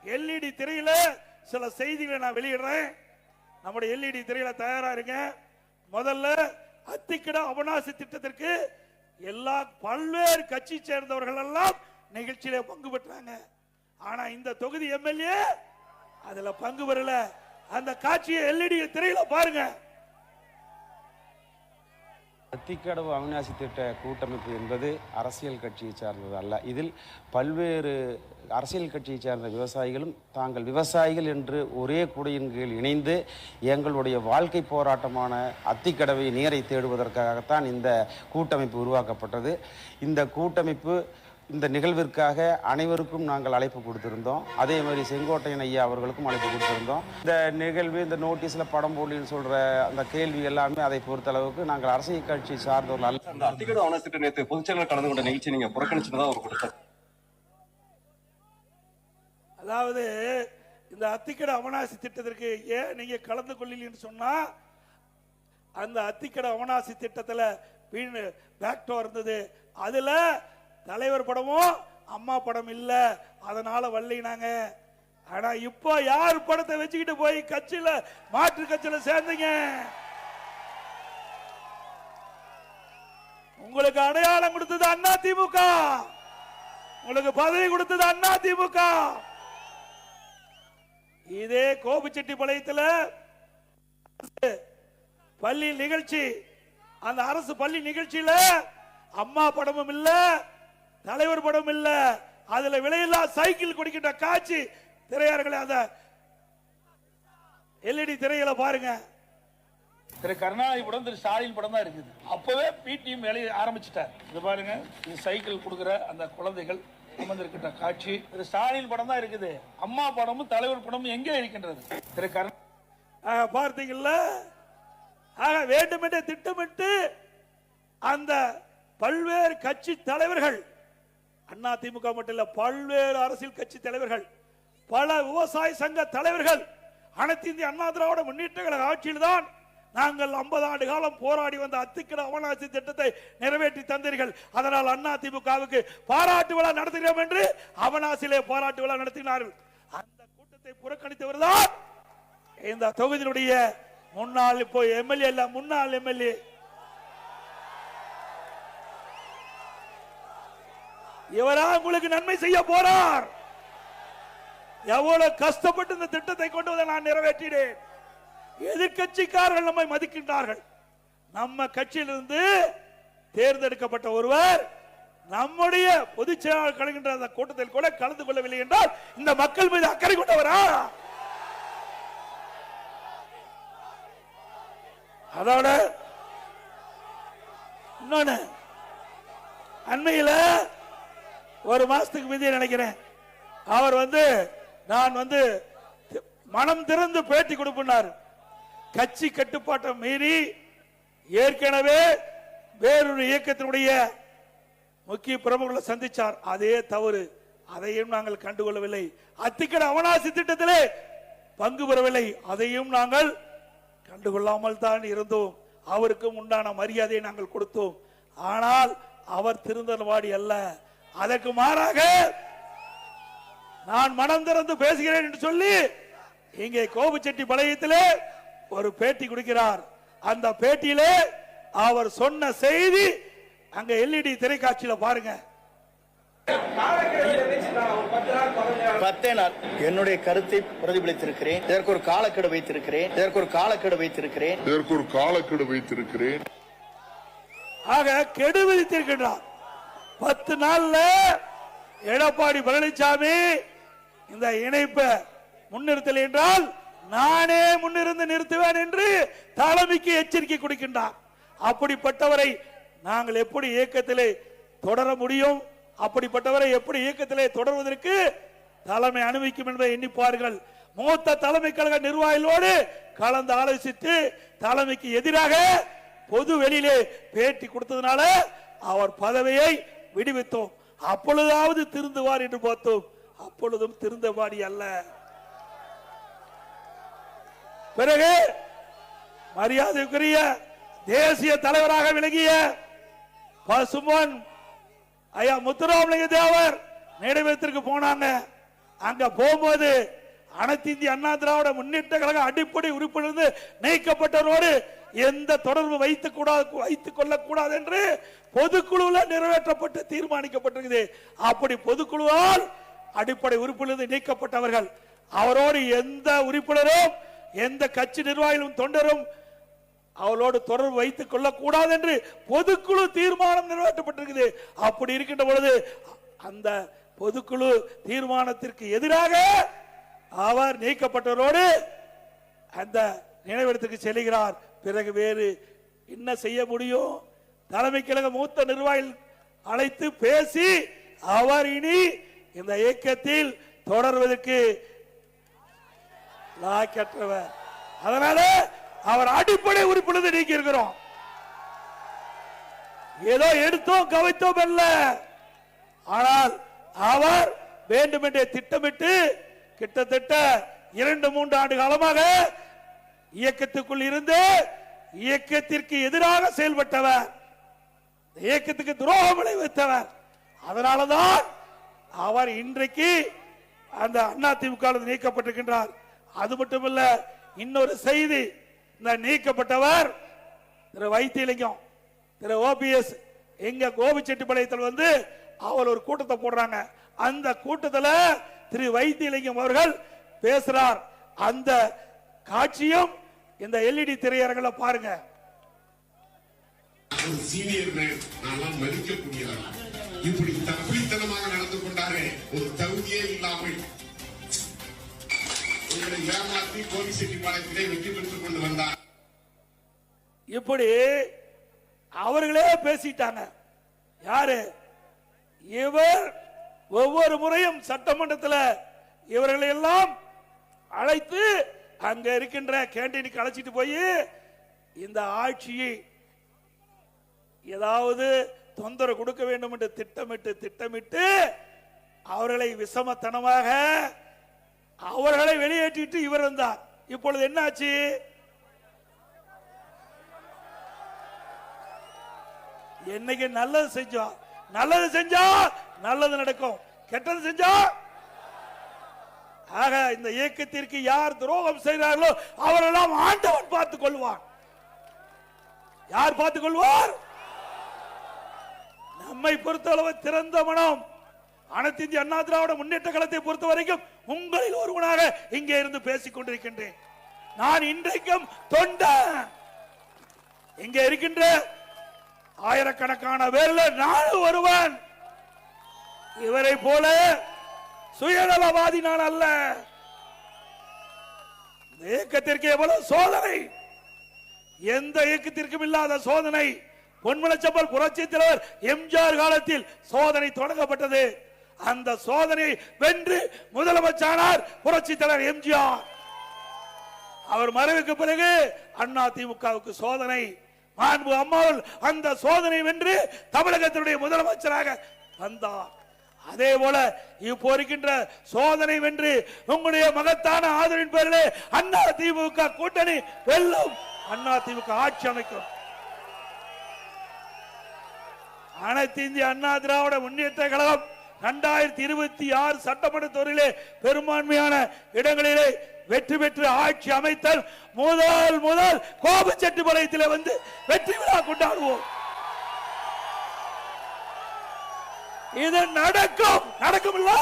எல்இடி திரையில சில செய்திகளை நான் வெளியிடுறேன். நம்முடைய எல்இடி திரையில தயாரா இருங்க. முதல்ல அத்திக்கட அவிநாசி திட்டத்திற்கு எல்லா பல்வேறு கட்சி சேர்ந்தவர்கள் எல்லாம் நிகழ்ச்சியில பங்கு பெற்றாங்க. ஆனா இந்த தொகுதி எம்எல்ஏ அதுல பங்கு பெறல. அந்த காட்சியை எல்இடி திரையில பாருங்க. அத்திக்கடவு அவிநாசி திட்ட கூட்டமைப்பு என்பது அரசியல் கட்சியை சார்ந்தது அல்ல. இதில் பல்வேறு அரசியல் கட்சியை சார்ந்த விவசாயிகளும் தாங்கள் விவசாயிகள் என்று ஒரே குடையின் கீழ் இணைந்து எங்களுடைய வாழ்க்கை போராட்டமான அத்திக்கடவை நீரை தேடுவதற்காகத்தான் இந்த கூட்டமைப்பு உருவாக்கப்பட்டது. இந்த கூட்டமைப்பு இந்த நிகழ்விற்காக அனைவருக்கும் நாங்கள் அழைப்பு கொடுத்திருந்தோம். அதே மாதிரி செங்கோட்டையன் ஐயா அவர்களுக்கும் அழைப்பு கொடுத்திருந்தோம். இந்த நிகழ்வு, இந்த நோட்டீஸில் படம் போலின்னு சொல்கிற அந்த கேள்வி எல்லாமே அதை பொறுத்த அளவுக்கு நாங்கள் அரசியல் கட்சி சார்ந்தவர்கள் அல்ல. அந்த அத்திக்கடவு அவிநாசி திட்ட நேற்று பொதுச்செயலாளர் கலந்து கொண்ட நிகழ்ச்சி நீங்க புறக்கணிச்சுதான் அவர் கொடுத்தார். அதாவது இந்த அத்திக்கட அவிநாசி திட்டத்திற்கு ஏன் நீங்க கலந்து கொள்ளலன்னு சொன்னா, அந்த அத்திக்கட அவிநாசி திட்டத்துல பேக்டோ இருந்தது. அதுல தலைவர் படமும் அம்மா படம் இல்ல, அதனால வள்ளினாங்க. ஆனா இப்போ யார் படத்தை வச்சுக்கிட்டு போய் கட்சியில மாற்று கட்சியில சேர்ந்தீங்க? உங்களுக்கு அடையாளம் கொடுத்தது அதிமுக, உங்களுக்கு பதவி கொடுத்தது அதிமுக. இதே கோபிச்செட்டிப்பாளையத்தில் பள்ளி நிகழ்ச்சி, அந்த அரசு பள்ளி நிகழ்ச்சியில அம்மா படமும் இல்ல, தலைவர் படம் இல்ல, அதுல விலையில்லா சைக்கிள் கொடுக்கின்ற காட்சி திரையாளர்களை அந்த எல்இடி திரையில பாருங்க. திரு கருணாநிதி படம், திரு ஸ்டாலின் படம் தான் இருக்குது. அப்பவே பிடிஎம் வேலையை ஆரம்பிச்சுட்டார். இது பாருங்க, இது சைக்கிள் கொடுக்கிற அந்த குழந்தைகள் அமர்ந்திருக்கின்ற காட்சி. திரு ஸ்டாலின் படம் தான் இருக்குது. அம்மா படமும் தலைவர் படமும் எங்கே இருக்கின்றது? திரு பார்த்தீங்கல்ல? ஆக வேண்டுமென்றே திட்டமிட்டு அந்த பல்வேறு கட்சி தலைவர்கள், அதிமுக மட்டும் இல்ல, பல்வேறு அரசியல் கட்சி தலைவர்கள், பல விவசாய சங்க தலைவர்கள், அனைத்து இந்திய அண்ணா திராவிட முன்னேற்ற கழக ஆட்சியில் தான் நாங்கள் 50 ஆண்டு காலம் போராடி வந்த அத்திக்கட அவிநாசி திட்டத்தை நிறைவேற்றி தந்தீர்கள். அதனால் அதிமுகவுக்கு பாராட்டு விழா நடத்துகிறோம் என்று அவிநாசியிலே பாராட்டு விழா நடத்தினார்கள். அந்த கூட்டத்தை புறக்கணித்தவர் தான் இந்த தொகுதியினுடைய முன்னாள், இப்போ எம்எல்ஏ இல்ல, முன்னாள் எம்எல்ஏ. இவரா உங்களுக்கு நன்மை செய்ய போறார். எவ்வளவு கஷ்டப்பட்டு இந்த திட்டத்தை கொண்டு வந்து நான் நிறைவேற்றினேன். எதிர்கட்சிக்காரர்கள் நம்மை மதிக்கின்றார்கள். நம்ம கட்சியிலிருந்து தேர்ந்தெடுக்கப்பட்ட ஒருவர் நம்முடைய பொதுச் செயலாளர் கலக்கின்ற அந்த கூட்டத்தில் கூட கலந்து கொள்ளவில்லை என்றால் இந்த மக்கள் மீது அக்கறை கொண்டவரா? அதோட இன்னொன்னு, அண்மையில ஒரு மாசத்துக்கு மீதி நினைக்கிறேன், அவர் நான் மனம் திறந்து பேட்டி கொடுப்பார். கட்சி கட்டுப்பாட்டை மீறி ஏற்கனவே வேறொரு இயக்கத்தினுடைய முக்கிய பிரமுகர்களை சந்திச்சார். அதே தவறு, அதையும் நாங்கள் கண்டுகொள்ளவில்லை. அத்திக்கட அவிநாசி திட்டத்திலே பங்கு பெறவில்லை, அதையும் நாங்கள் கண்டுகொள்ளாமல் தான் இருந்தோம். அவருக்கும் உண்டான மரியாதையை நாங்கள் கொடுத்தோம். ஆனால் அவர் திருந்தல்வாடி அல்ல. அதற்கு மாறாக நான் மனம் திறந்து பேசுகிறேன் என்று சொல்லி இங்கே கோபிச்செட்டிப்பாளையத்திலே ஒரு பேட்டி கொடுக்கிறார். அந்த பேட்டியிலே அவர் சொன்ன செய்தி அங்க எல்இடி திரைக்காட்சியில பாருங்க. 10 நாள் என்னுடைய கருத்தை பிரதிபலித்திருக்கிறேன். இதற்கு ஒரு காலக்கெடு வைத்திருக்கிறேன். ஆக கெடு விதித்திருக்கிறார். 10 நாள்ல எடப்பாடி பழனிசாமி இந்த இணைப்பை முன்னிறுத்தல் என்றால் நானே முன்னிருந்து நிறுத்துவேன் என்று தலைமைக்கு எச்சரிக்கை கொடுக்கின்றார். அப்படிப்பட்டவரை நாங்கள் எப்படி இயக்கத்திலே தொடர முடியும்? அப்படிப்பட்டவரை எப்படி இயக்கத்திலே தொடர்வதற்கு தலைமை அனுமதிக்கும் என்பதை எண்ணிப்பார்கள். மூத்த தலைமை கழக நிர்வாகிகளோடு கலந்து ஆலோசித்து தலைமைக்கு எதிராக பொது வெளியிலே பேட்டி கொடுத்ததுனால அவர் பதவியை விடுவித்தோம். அப்பொழுதாவது திருந்துவார் என்று பார்த்தோம். அப்பொழுதும் திருந்தபாடி அல்ல. பிறகு மரியாதைக்குரிய தேசிய தலைவராக விளங்கிய பசும்பொன் ஐயா முத்துராமலிங்க தேவர் நினைவிடத்திற்கு போனாங்க. அங்க போகும்போது அனைத்து இந்திய அண்ணா திராவிட முன்னேற்ற கழக அடிப்படை உறுப்பினர் நீக்கப்பட்டவரோடு எந்த தொடர்பு வைத்துக் கொள்ளக்கூடாது என்று பொதுக்குழுவில் நிறைவேற்றப்பட்டு தீர்மானிக்கப்பட்டிருக்குது. அப்படி பொதுக்குழுவால் அடிப்படை உறுப்பினர் நீக்கப்பட்டவர்கள் அவரோடு எந்த உறுப்பினரும் எந்த கட்சி நிர்வாகிகளும் தொண்டரும் அவளோடு தொடர்பு வைத்துக் கொள்ளக்கூடாது என்று பொதுக்குழு தீர்மானம் நிறைவேற்றப்பட்டிருக்குது. அப்படி இருக்கின்ற பொழுது அந்த பொதுக்குழு தீர்மானத்திற்கு எதிராக அவர் நீக்கப்பட்டவரோடு அந்த நினைவிடத்துக்கு செல்கிறார். பிறகு வேறு என்ன செய்ய முடியும்? தலைமை கழக மூத்த நிர்வாகிகள் அழைத்து பேசி அவர் இனி இந்த இயக்கத்தில் தொடர்வதற்கு லாக்கற்றவர். அதனால அவர் அடிப்படை உறுப்பினர் நீக்கி இருக்கிறோம். ஏதோ எடுத்தோம் கவித்தோம் அல்ல. ஆனால் அவர் வேண்டுமென்றே திட்டமிட்டு கிட்டத்தட்ட 2-3 ஆண்டு காலமாக இயக்கத்துக்குள் இருந்து இயக்கத்திற்கு எதிராக செயல்பட்டவர், இயக்கத்துக்கு துரோகம் விளைவித்தவர். அதனாலதான் அவர் இன்றைக்கு அந்த அதிமுக நீக்கப்பட்டிருக்கின்றார். அது மட்டுமல்ல, இன்னொரு செய்தி, இந்த நீக்கப்பட்டவர் திரு வைத்தியலிங்கம், திரு OPS எங்க கோபிச்செட்டிப்பாளையத்தில் வந்து அவர் ஒரு கூட்டத்தை போடுறாங்க. அந்த கூட்டத்தில் திரு வைத்தியலிங்கம் அவர்கள் பேசுறார். அந்த காட்சியும் இந்த LED திரையரங்குல பாருங்க. சீனியர் நான் மதிக்கக்கூடியவர் இப்படி தப்பித்தனமாக நடந்து கொண்டாரே, ஒரு தகுதியே இல்லாமல் உங்களை ஏமாற்றி கோபிச்செட்டிப்பாளையத்திலே வெற்றி பெற்றுக் கொண்டு வந்தார். இப்படி அவர்களே பேசிட்டாங்க. யாரு? இவர் ஒவ்வொரு முறையும் சட்டமன்றத்தில் இவர்களை எல்லாம் அழைத்து அங்க இருக்கின்ற கேண்டீனுக்கு அழைச்சிட்டு போய் இந்த ஆட்சியை ஏதாவது தொந்தரவு கொடுக்க வேண்டும் என்று திட்டமிட்டு அவர்களை விஷமத்தனமாக அவர்களை வெளியேற்றிட்டு இவர் வந்தார். இப்பொழுது என்ன ஆச்சு? என்னைக்கு நல்லது செஞ்சா நல்லது நடக்கும், கெட்டது செஞ்சா. ஆக இந்த இயக்கத்திற்கு யார் துரோகம் செய்கிறார்களோ அவரெல்லாம் ஆண்டவன் பார்த்துக் கொள்வான். யார் பார்த்துக் கொள்வார்? நம்மை பொறுத்தளவு திறந்த மனம். அனைத்து இந்திய அண்ணா திராவிட முன்னேற்ற கழகத்தை பொறுத்த வரைக்கும் உங்களில் ஒருவனாக இங்கே இருந்து பேசிக் கொண்டிருக்கின்றேன். நான் இன்றைக்கும் தொண்டன். இங்கே இருக்கின்ற ஆயிரக்கணக்கான பேரில் நானும் ஒருவன். இவரை போல சுயநலவாதி நான் அல்ல. இயக்கத்திற்கு எவ்வளவு சோதனை, எந்த இயக்கத்திற்கும் இல்லாத சோதனை. பொன்மனச்சம்பல் புரட்சி தலைவர் எம்ஜிஆர் காலத்தில் சோதனை தொடங்கப்பட்டது. அந்த சோதனை வென்று முதலமைச்சரானார் புரட்சி தலைவர் எம்ஜிஆர். அவர் மறைவுக்கு பிறகு அதிமுகவுக்கு சோதனை. மாண்பு அம்மாவில் அந்த சோதனை வென்று தமிழகத்தினுடைய முதலமைச்சராக வந்தார். அதே போல இப்போ இருக்கின்ற சோதனை வென்று உங்களுடைய மகத்தான ஆதரவின் பேரிலே அதிமுக கூட்டணி வெல்லும், அதிமுக ஆட்சி அமைக்கும். அனைத்து இந்திய அண்ணா திராவிட முன்னேற்ற கழகம் 2026 சட்டமன்ற தேர்தலிலே பெரும்பான்மையான இடங்களிலே வெற்றி பெற்று ஆட்சி அமைத்தல் முதல் கோபிச்செட்டிப்பாளையத்தில் வந்து வெற்றி விழா கொண்டாடுவோம். இது நடக்கும் இல்ல?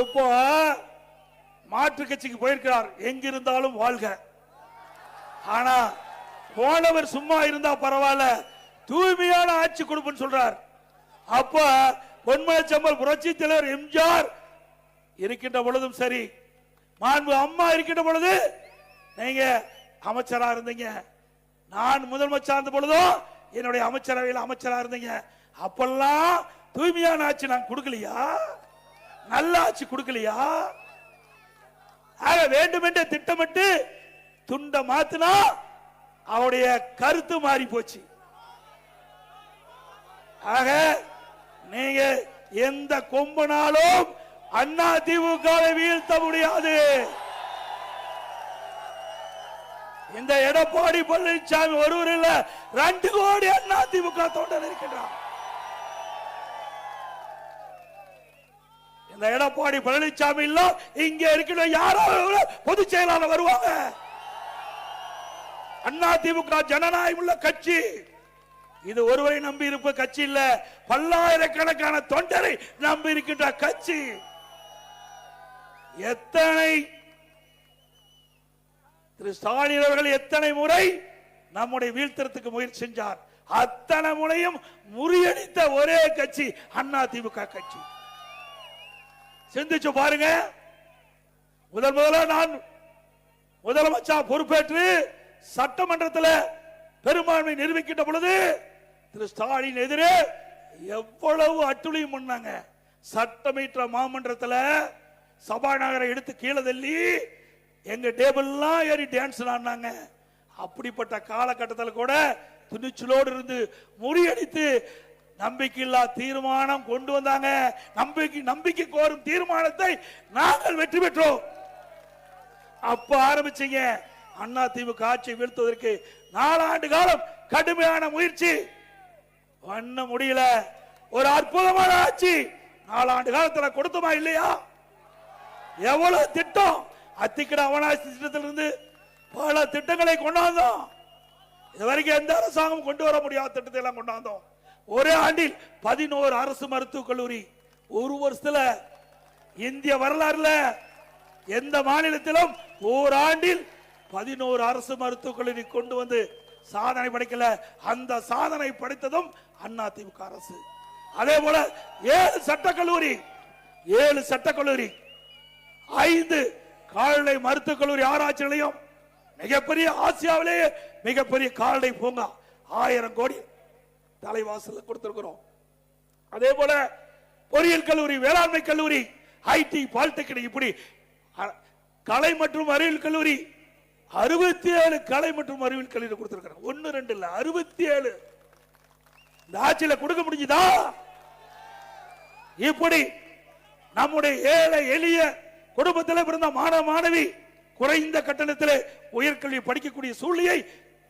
இப்போ மாற்று கட்சிக்கு போயிருக்கிறார். எங்கிருந்தாலும் வாழ்க. ஆனா போனவர் சும்மா இருந்தா பரவாயில்ல, தூய்மையான ஆட்சி கொடுப்புன்னு சொல்றார். அப்ப பொன்மனச்சம்பல் புரட்சி தலைவர் எம்ஜிஆர் இருக்கின்ற பொழுதும் சரி, மாண்பு அம்மா இருக்கின்ற பொழுது நீங்க அமைச்சரா இருந்தீங்க, நான் முதலமைச்சர் இருந்த பொழுதும் என்னுடைய அமைச்சரவையில் அமைச்சரா இருந்தீங்க. அப்பெல்லாம் தூய்மையான ஆட்சி நான் கொடுக்கலையா? நல்ல ஆட்சி கொடுக்கலையா? ஆக வேண்டும் என்று திட்டமிட்டு துண்ட மாத்தினா அவருடைய கருத்து மாறி போச்சு. ஆக நீங்க எந்த கொம்பனாலும் அண்ணா திமுகவை வீழ்த்த முடியாது. இந்த எடப்பாடி பழனிசாமி ஒருவர் இல்ல, 2 கோடி அண்ணா திமுக தொண்டர் இருக்கின்றார். இந்த எடப்பாடி பழனிசாமி இல்ல, இங்க இருக்கிற யாராவது பொதுச் செயலாளர் வருவாங்க. அண்ணா திமுக ஜனநாயகம் உள்ள கட்சி. இது ஒருவரை நம்பி இருப்ப கட்சி இல்ல, பல்லாயிரக்கணக்கான தொண்டரை நம்பி இருக்கின்ற கட்சி. எத்தனை திரு ஸ்டாலின் அவர்கள் எத்தனை முறை நம்முடைய வீழ்த்தறதுக்கு முயற்சி செஞ்சார், அத்தனை முறையும் முறியடித்த ஒரே கட்சி அண்ணா திமுக கட்சி. சிந்திச்சு பாருங்க. முதல்ல நான் முதலமைச்சர் பொறுப்பேற்று சட்டமன்றத்தில் பெரும்பான்மை நிரூபிக்கின்ற பொழுது திரு ஸ்டாலின் எதிரே எவ்வளவு அட்டுழியம் பண்ணாங்க. சட்டமன்ற மாமன்றத்தில் சபாநாயகரை எடுத்து கீழே தள்ளி எங்க டேபிள்லாம் ஏறி டான்ஸ் ஆடினாங்க. அப்படிப்பட்ட காலகட்டத்தில் கூட துணிச்சலோடு இருந்து முறியடித்து நம்பிக்கையில்லா தீர்மானம் கொண்டு வந்தாங்க. நம்பிக்கை கோரும் தீர்மானத்தை நாங்கள் வெற்றி பெற்றோம். அப்ப ஆரம்பிச்சீங்க அண்ணா திமுக ஆட்சியை வீழ்த்துவதற்கு 4 ஆண்டு காலம் கடுமையான முயற்சி பண்ண முடியல. ஒரு அற்புதமான ஆட்சி 4 ஆண்டு காலத்தில் கொடுத்தமா இல்லையா? எவ்வளவு திட்டம், அத்திக்கட அவனாசி திட்டத்திலிருந்து பல திட்டங்களை கொண்டாந்தோம். இதுவரைக்கும் எந்த அரசாங்கம் கொண்டு வர முடியாத திட்டத்தை எல்லாம் கொண்டாந்தோம். ஒரே ஆண்டில் 11 அரசு மருத்துவக் கல்லூரி. ஒரு வருஷத்துல இந்திய வரலாறுல எந்த மாநிலத்திலும் ஓராண்டில் 11 அரசு மருத்துவக் கல்லூரி கொண்டு வந்து சாதனை படைக்கல. அந்த சாதனை படைத்ததும் அண்ணா திமுக அரசு. அதே போல 7 சட்டக்கல்லூரி, 5 கால்நடை மருத்துவக் கல்லூரி ஆராய்ச்சி நிலையம், மிகப்பெரிய ஆசியாவிலேயே மிகப்பெரிய கால்நடை பூங்கா 1000 கோடி தலைவாசல் கொடுத்திருக்கிறோம். அதே போல பொறியியல் கல்லூரி, வேளாண்மை கல்லூரி, ஐடி, பாலிடெக்னிக், இப்படி கலை மற்றும் அறிவியல் கல்லூரி 67 கலை மற்றும் அறிவியல் கல்லூரி கொடுத்திருக்கிறோம். 1 2 இல்ல, 67 இந்த ஆட்சியில கொடுக்க முடிஞ்சதா? இப்படி நம்முடைய ஏழை எளிய குடும்பத்தில் பிறந்த மாணவ மாணவி குறைந்த கட்டணத்தில் உயர்கல்வி படிக்கக்கூடிய சூழ்நிலையை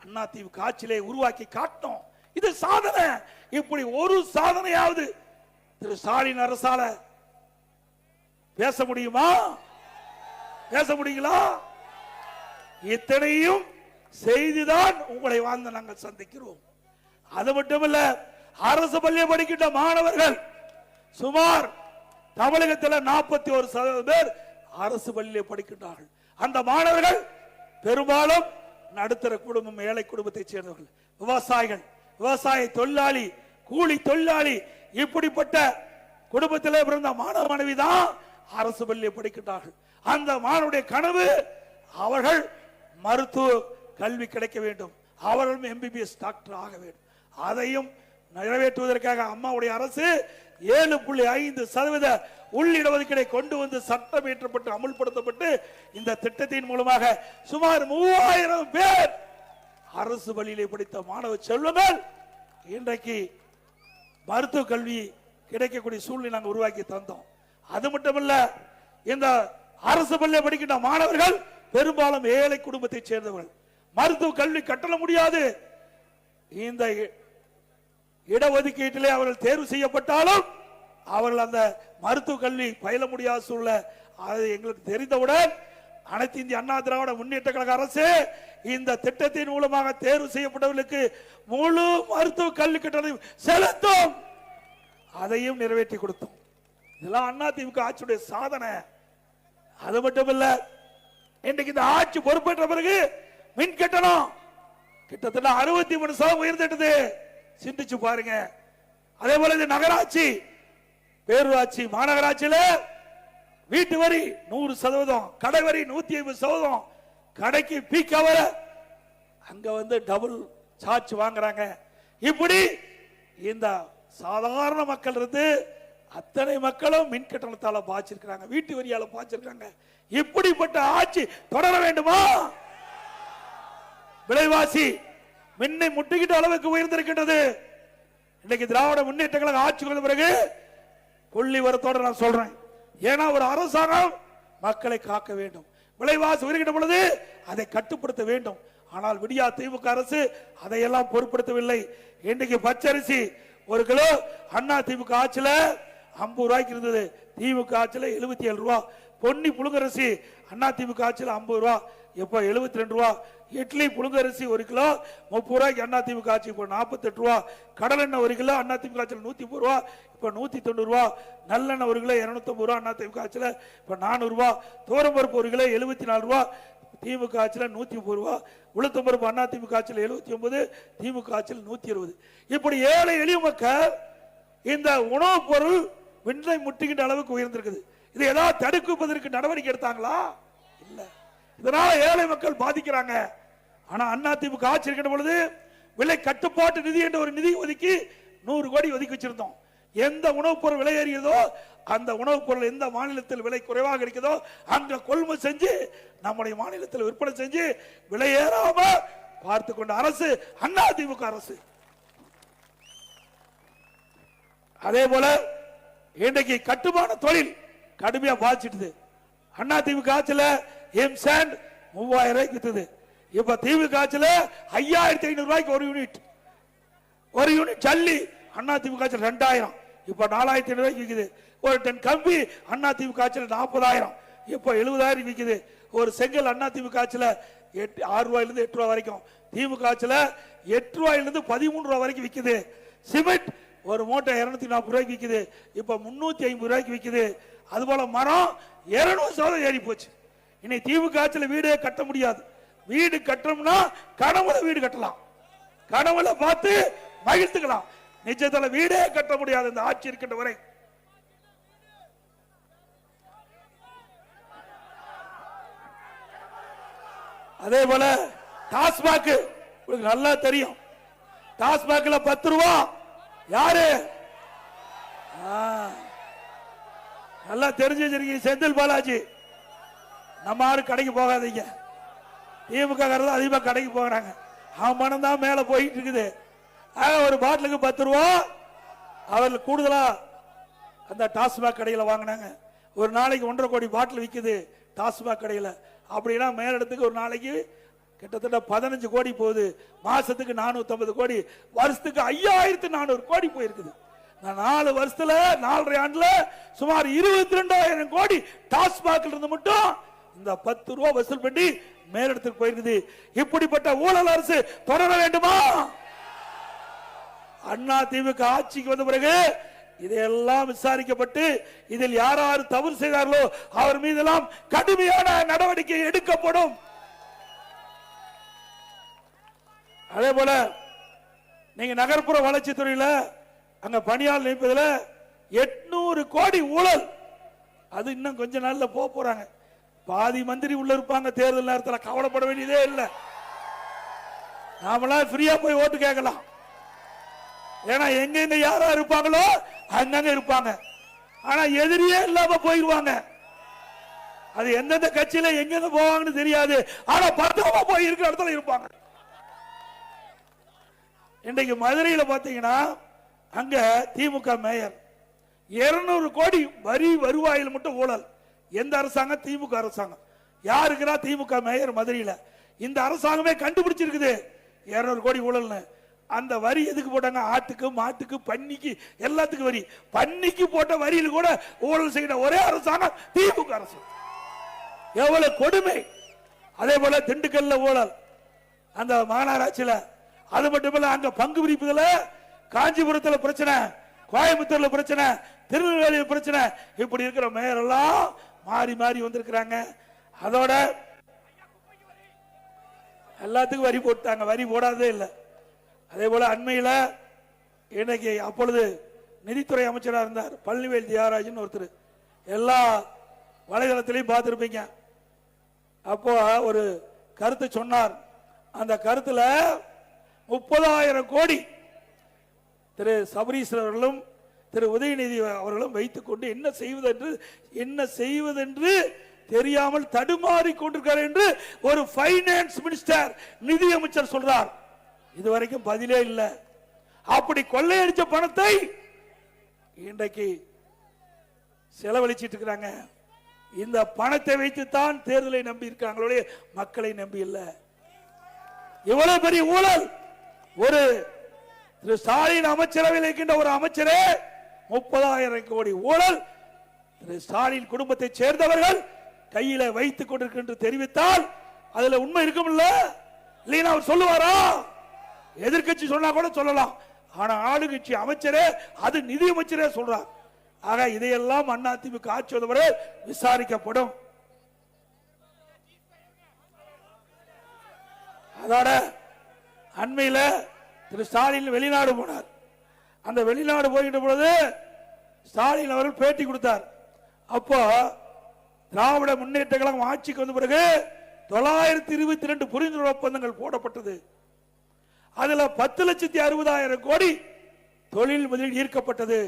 அண்ணா திமுக ஆட்சியிலே உருவாக்கி காட்டோம். இது சாதனை. இப்படி ஒரு சாதனையாவது திரு ஸ்டாலின் அரசால பேச முடியுமா? பேச முடியுங்களா? இத்தனையும் செய்துதான் உங்களை வாழ்ந்து நாங்கள் சந்திக்கிறோம். அது மட்டுமல்ல, அரசு பள்ளியை படிக்கின்ற மாணவர்கள் சுமார் தமிழகத்தில் 41% பேர் அரசு பள்ளியை படிக்கின்றார்கள். அந்த மாணவர்கள் பெரும்பாலும் நடுத்தர குடும்பம், ஏழை குடும்பத்தை சேர்ந்தவர்கள், விவசாயிகள், விவசாய தொழிலாளி, கூலி தொழிலாளி, இப்படிப்பட்ட குடும்பத்திலே பிறந்த மாணவ மாணவி தான் அரசு பள்ளியை படிக்கின்றார்கள். அந்த மாணவருடைய கனவு அவர்கள் மருத்துவ கல்வி கிடைக்க வேண்டும், அவர்களும் MBBS டாக்டர் ஆக வேண்டும். அதையும் நிறைவேற்றுவதற்காக அம்மாவுடைய அரசு 7.5% உள்ளிடஒதுக்கீடை கொண்டு வந்து சட்டம் இயற்றப்பட்டு அமுல்படுத்தப்பட்டு இந்த திட்டத்தின் மூலமாக சுமார் 3000 பேர் அரசு பள்ளியிலே படித்த மாணவ செல்வங்கள் இன்றைக்கு மருத்துவ கல்வி கிடைக்கக்கூடிய சூழ்நிலை நாங்கள் உருவாக்கி தந்தோம். அது மட்டுமல்ல, இந்த அரசு பள்ளியை படிக்கின்ற மாணவர்கள் பெரும்பாலும் ஏழை குடும்பத்தை சேர்ந்தவர்கள். மருத்துவ கல்வி கட்டண முடியாது. இந்த இடஒதுக்கீட்டிலே அவர்கள் தேர்வு செய்யப்பட்டாலும் அவர்கள் அந்த மருத்துவ கல்வி பயில முடியாத சூழ்நிலை. அது எங்களுக்கு தெரிந்தவுடன் அனைத்து இந்திய அண்ணா திராவிட முன்னேற்ற கழக அரசு இந்த திட்டத்தின் மூலமாக தேர்வு செய்யப்பட்டவர்களுக்கு முழு மருத்துவ கல்வி கட்டணம் செலுத்தும். அதையும் நிறைவேற்றி கொடுத்தோம். இதெல்லாம் அண்ணா திமுக ஆட்சியுடைய சாதனை. அது மட்டுமல்ல, இன்றைக்கு இந்த ஆட்சி பொறுப்பேற்ற பிறகு மின் கட்டணம் கிட்டத்தட்ட 63% உயர்ந்துட்டது. சிந்திச்சு பாருங்க. அதே போல இது நகராட்சி, பேரூராட்சி, மாநகராட்சியில வீட்டு வரி 100%, கடை வரி 150%, கடைக்கு பீக் அவர் அங்க வந்து டபுள் சார்ஜ் வாங்குறாங்க. இப்படி இந்த சாதாரண மக்கள் இருந்து அத்தனை மக்களும் மின் கட்டணத்தால பாய்ச்சிருக்காங்க, வீட்டு வரியால பாய்ச்சிருக்காங்க. இப்படிப்பட்ட ஆட்சி தொடர வேண்டுமா? விலைவாசி விண்ணை முட்டுகிட்ட அளவுக்கு உயர்ந்திருக்கின்றது. இன்னைக்கு திராவிட முன்னேற்ற கழக ஆட்சி வந்த பிறகு புள்ளி வரத்தோட நான் சொல்றேன். ஏன்னா ஒரு அரசாங்கம் மக்களை காக்க வேண்டும். விலைவாசி உயர்கின்ற பொழுது அதை கட்டுப்படுத்த வேண்டும். ஆனால் விடியா திமுக அரசு அதையெல்லாம் பொருட்படுத்தவில்லை. இன்றைக்கு பச்சரிசி 1 கிலோ அண்ணா திமுக ஆட்சியில 50 ரூபாய்க்கு இருந்தது, திமுக ஆட்சியில 77 ரூபா. பொன்னி புழுங்கரிசி அண்ணா திமுக ஆட்சியில 50 ரூபா, இப்ப 72 ரூபா. இட்லி புழுங்கரிசி 1 கிலோ 30 ரூபாய்க்கு அண்ணா திமுக ஆட்சி, இப்போ 48 ரூபா. கடல் எண்ணெய் 1 கிலோ அண்ணா திமுக ஆட்சியில் 130 ரூபா, இப்ப 190 ரூபா. நல்லெண்ணெய் 1 கிலோ 250 ரூபா அண்ணா திமுக ஆட்சியில, இப்ப 400 ரூபா. தோரம்பருப்பு 1 கிலோ 74 ரூபா, திமுக ஆட்சியில 130 ரூபா. உளுத்தம்பருப்பு அண்ணா திமுக ஆட்சியில் 79, திமுக ஆட்சியில் 160. இப்படி ஏழை எளிய மக்கள் இந்த உணவுப் பொருள் விண்ணை முட்டுகின்ற அளவுக்கு உயர்ந்திருக்குது. இது ஏதாவது தடுப்பதற்கு நடவடிக்கை எடுத்தாங்களா? இல்ல. இதனால ஏழை மக்கள் பாதிக்கிறாங்க. ஆனா அண்ணா திமுக ஆட்சி இருக்கின்ற பொழுது விலை கட்டுப்பாட்டு நிதி என்ற ஒரு நிதி ஒதுக்கி 100 கோடி ஒதுக்கி வச்சிருந்தோம். எந்த உணவுப் பொருள் விலை ஏறியதோ அந்த உணவுப் பொருள் எந்த மாநிலத்தில் விலை குறைவாக இருக்கிறதோ அங்க கொள்முதல் செஞ்சு நம்முடைய மாநிலத்தில் விற்பனை செஞ்சு விலை ஏறாம பார்த்து கொண்ட அரசு அண்ணா திமுக அரசு. அதே போல இன்றைக்கு கட்டுமான தொழில் கடுமையா பாதிச்சிட்டு அண்ணா திமுக ஆட்சியில எம்சாண்ட் 3000 ரூபாய்க்கு வித்தது, இப்ப திமுக ஆட்சியில 5500 ரூபாய்க்கு ஒரு யூனிட் ஜல்லி அண்ணா திமுக ஆட்சியில் 2000, இப்ப 4500 ரூபாய்க்கு விக்குது. ஒரு டன் கம்பி அண்ணா திமுக ஆட்சியில் 40,000, இப்ப 70,000 விக்குது. ஒரு செங்கல் அண்ணா திமுக ஆட்சியில் 6 ரூபாயிலிருந்து 8 ரூபா வரைக்கும், திமுக ஆட்சியில் 8 ரூபாயிலிருந்து 13 ரூபா வரைக்கும் விக்குது. சிமெண்ட் ஒரு மூட்டை 240 ரூபாய்க்கு விக்குது, இப்ப 350 ரூபாய்க்கு விக்குது. அதுபோல மரம் 200% ஏறி போச்சு. இனி திமுக ஆட்சியில் வீடே கட்ட முடியாது. வீடு கட்டணும்னா கனவுல வீடு கட்டலாம், கனவுல பார்த்து மகிழ்த்துக்கலாம். நிஜத்துல வீடே கட்ட முடியாது இந்த ஆட்சி இருக்கின்ற வரை. அதே போல டாஸ்மாக் உங்களுக்கு நல்லா தெரியும். டாஸ்மாக்ல 10 ரூபா யாரு நல்லா தெரிஞ்சு வச்சிருக்கீங்க. செந்தில் பாலாஜி நம்ம ஆறு கடைக்கு போகாதீங்க. திமுக அதிகமா கடைக்கு போகிறாங்க. அவன் மனம் தான் மேல போயிட்டு இருக்குது. ஒரு பாட்டிலுக்கு 10 ரூபா அவர்கள் கூடுதலா அந்த டாஸ்மாக் கடையில் வாங்கினாங்க. ஒரு நாளைக்கு 1.5 கோடி பாட்டில் விற்குது டாஸ்மாக் கடையில். அப்படின்னா மேலிடத்துக்கு ஒரு நாளைக்கு கிட்டத்தட்ட 15 கோடி போகுது. மாசத்துக்கு 450 கோடி, வருஷத்துக்கு 5400 கோடி போயிருக்குது. 4 வருஷத்துல 4.5 ஆண்டுல சுமார் 22,000 கோடி டாஸ்மாக்ல இருந்து மட்டும் இந்த 10 ரூபா வசூல் பண்ணி மேலிடத்துக்கு போயிருக்குது. இப்படிப்பட்ட ஊழல் அரசு தொடர வேண்டுமா? அண்ணா திமுக ஆட்சிக்கு வந்த பிறகு இதையெல்லாம் விசாரிக்கப்பட்டு இதில் யார் யார் தவறு செய்தார்களோ அவர் மீதெல்லாம் கடுமையான நடவடிக்கை எடுக்கப்படும். அதே போல நீங்க நகர்ப்புற வளர்ச்சி துறையில அங்க பணியாளர் நியமிப்பதில் 800 கோடி ஊழல். அது இன்னும் கொஞ்ச நாள்ல போறாங்க. பாதி மந்திரி உள்ள இருப்பாங்க. தேர்தல் நேரத்தில் கவலைப்பட வேண்டியதே இல்லை. நாமெல்லாம் ஃப்ரீயா போய் ஓட்டு கேட்கலாம். ஏன்னா எங்க யாரா இருப்பாங்களோ அங்கங்க இருப்பாங்க. ஆனா எதிரியே இல்லாம போயிருவாங்க. அது எந்தெந்த கட்சியில எங்க போவாங்கன்னு தெரியாது. ஆனா பத்திரமா போய் இருக்கிற இடத்துல இருப்பாங்க. இன்றைக்கு மதுரையில் பாத்தீங்கன்னா அங்க திமுக மேயர் 200 கோடி வரி வருவாயில் மட்டும் ஊழல். எந்த அரசாங்கம்? திமுக அரசாங்கம். யாருக்குன்னா திமுக மேயர் மதுரையில். இந்த அரசாங்கமே கண்டுபிடிச்சிருக்குது 200 கோடி ஊழல்னு. அந்த வரி எதுக்கு போட்டாங்க? ஆட்டுக்கு, மாட்டுக்கு, பன்னிக்கு, எல்லாத்துக்கும் வரி. பன்னிக்கு போட்ட வரியில் கூட ஊழல் செய்யற ஒரே அரசாங்கம் திமுக அரசு. எவ்வளவு கொடுமை! அதே போல திண்டுக்கல்ல ஊழல் அந்த மாநகராட்சியில. அது மட்டுமல்ல அங்க பங்கு பிரிப்புல காஞ்சிபுரத்தில் பிரச்சனை, கோயம்புத்தூர்ல பிரச்சனை, திருநெல்வேலியில் பிரச்சனை. இப்படி இருக்கிற மேயர் எல்லாம் மாறி மாறி வந்திருக்கிறாங்க. அதோட எல்லாத்துக்கும் வரி போட்டாங்க, வரி போடாதே இல்லை. அதே போல அண்மையில் இன்னைக்கு அப்பொழுது நிதித்துறை அமைச்சராக இருந்தார் பழனிவேல் தியாகராஜன் ஒருத்தர். எல்லா வலைதளத்திலையும் பார்த்திருப்பீங்க. அப்போ ஒரு கருத்து சொன்னார். அந்த கருத்துல 30,000 கோடி திரு சபரீஷ் அவர்களும் திரு உதயநிதி அவர்களும் வைத்துக் கொண்டு என்ன செய்வதென்று தெரியாமல் தடுமாறி கொண்டிருக்கிறார் என்று ஒரு பைனான்ஸ் மினிஸ்டர், நிதி அமைச்சர் சொல்றார். இதுவரைக்கும் பதிலே இல்லை. அப்படி கொள்ளையடிச்ச பணத்தை இன்றைக்கு செலவழிச்சிட்டு இருக்கிறாங்க. இந்த பணத்தை வைத்துத்தான் தேர்தலை நம்பி இருக்காங்களே, மக்களை நம்பி இல்ல. இவ்வளவு பெரிய ஊழல். ஒரு திரு ஸ்டாலின் அமைச்சரவையில் இருக்கின்ற ஒரு அமைச்சரே 30,000 கோடி ஊழல் திரு ஸ்டாலின் குடும்பத்தை சேர்ந்தவர்கள் கையில வைத்துக் கொண்டிருக்கின்ற தெரிவித்தால் அதுல உண்மை இருக்கும்ல? இல்லைன்னா அவர் சொல்லுவாரா? எதிர்கட்சி சொன்னா கூட சொல்லலாம். ஆனா ஆளுங்கட்சி அமைச்சரே, அது நிதி அமைச்சரே சொல்றார். ஆக இதையெல்லாம் அதிமுக ஆட்சி வந்தவரை விசாரிக்கப்படும். அதோட அண்மையில திரு ஸ்டாலின் வெளிநாடு போனார். அந்த வெளிநாடு போகின்ற பொழுது ஸ்டாலின் அவர்கள் பேட்டி கொடுத்தார். அப்போ திராவிட முன்னேற்ற கழகம் ஆட்சிக்கு வந்த பிறகு 922 புரிந்துணர்வு ஒப்பந்தங்கள் போடப்பட்டது. அதுல 10,60,000 கோடி தொழில் முதலீடு ஈர்க்கப்பட்டது.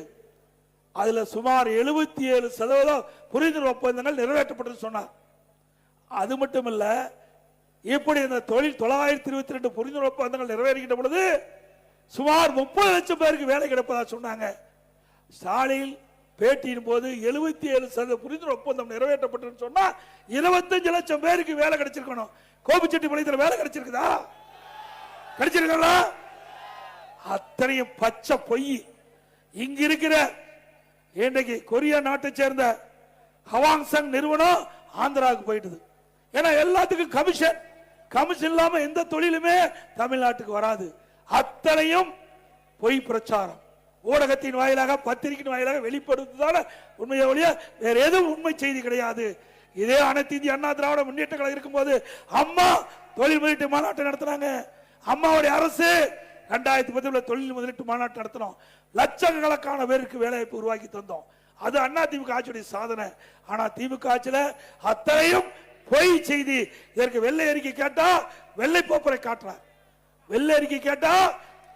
அதுல சுமார் 77% புரிந்துணர்வு ஒப்பந்தங்கள் நிறைவேற்றப்பட்டது சொன்னார். அது மட்டுமல்ல, இப்படி இந்த தொழில் 922 புரிந்துணர்வு ஒப்பந்தங்கள் நிறைவேறுகின்ற பொழுது சுமார் 30 லட்சம் பேருக்கு வேலை கிடைப்பதா சொன்னாங்க. ஸ்டாலின் பேட்டியின் போது 77% புரிந்துணர்வு ஒப்பந்தம் நிறைவேற்றப்பட்டது சொன்னா 25 லட்சம் பேருக்கு வேலை கிடைச்சிருக்கணும். கோபிச்செட்டிப்பாளையத்தில் வேலை கிடைச்சிருக்குதா? கிடைச்சிருக்கா? அத்தனையும் பச்சை பொய். இங்க இருக்கிற இன்றைக்கு கொரியா நாட்டை சேர்ந்த ஹவாங்சங் நிறுவனம் ஆந்திராவுக்கு போயிட்டது. ஏன்னா எல்லாத்துக்கும் கமிஷன். கமிஷன் இல்லாம எந்த தொழிலுமே தமிழ்நாட்டுக்கு வராது. அத்தனையும் பொய் பிரச்சாரம். ஊடகத்தின் வாயிலாக, பத்திரிகையின் வாயிலாக வெளிப்படுத்துதான உண்மையை ஒழிய வேற எதுவும் உண்மை செய்தி கிடையாது. இதே அனைத்து இந்திய அண்ணா திராவிட முன்னேற்ற கழகம் இருக்கும்போது அம்மா தொழில் முதலீட்டு மாநாட்டை நடத்தினாங்க. அம்மாவுடைய அரசு 2010 தொழில் முதலீட்டு மாநாட்டு நடத்தினோம். லட்சக்கணக்கான பேருக்கு வேலைவாய்ப்பு உருவாக்கி தந்தோம். அது அண்ணா திமுக ஆட்சியுடைய சாதனை. ஆனா திமுக ஆட்சியில அத்தனையும் பொய் செய்தி. இதற்கு வெள்ளை அறிக்கை கேட்டா வெள்ளை பேப்பரை காட்டுறார், வெள்ளை அறிக்கை கேட்டா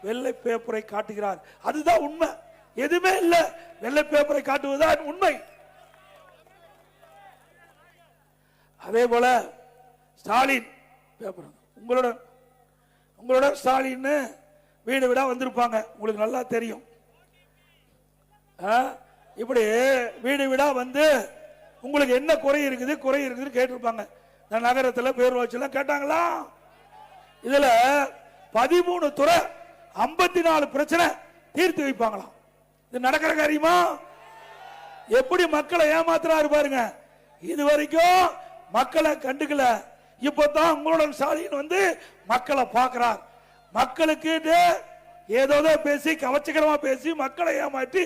வெள்ளை பேப்பரை காட்டுகிறார். அதுதான் உண்மை. எதுவுமே இல்ல, வெள்ளை பேப்பரை காட்டுவதுதான் உண்மை. அதே போல ஸ்டாலின் பேப்பர் உங்களோட ஸ்டாலின் வீடு வீடா வந்திருப்பாங்க, உங்களுக்கு நல்லா தெரியும். இப்படி வீடு வீடா வந்து உங்களுக்கு என்ன குறை இருக்குது கேட்டிருப்பாங்க. இந்த நகரத்தில் பேரூராட்சியெல்லாம் கேட்டாங்களா? இதுல 13 துறை 54 பிரச்சனை தீர்த்து வைப்பாங்களாம். இது நடக்கிற காரியமா? எப்படி மக்களை ஏமாத்துறாரு பாருங்க. இதுவரைக்கும் மக்களை கண்டுக்கல. இப்பதான் உங்களோட ஸ்டாலின் வந்து மக்களை பார்க்கிறார். மக்களுக்கு ஏதோ பேசி கவர்ச்சிகரமா பேசி மக்களை ஏமாற்றி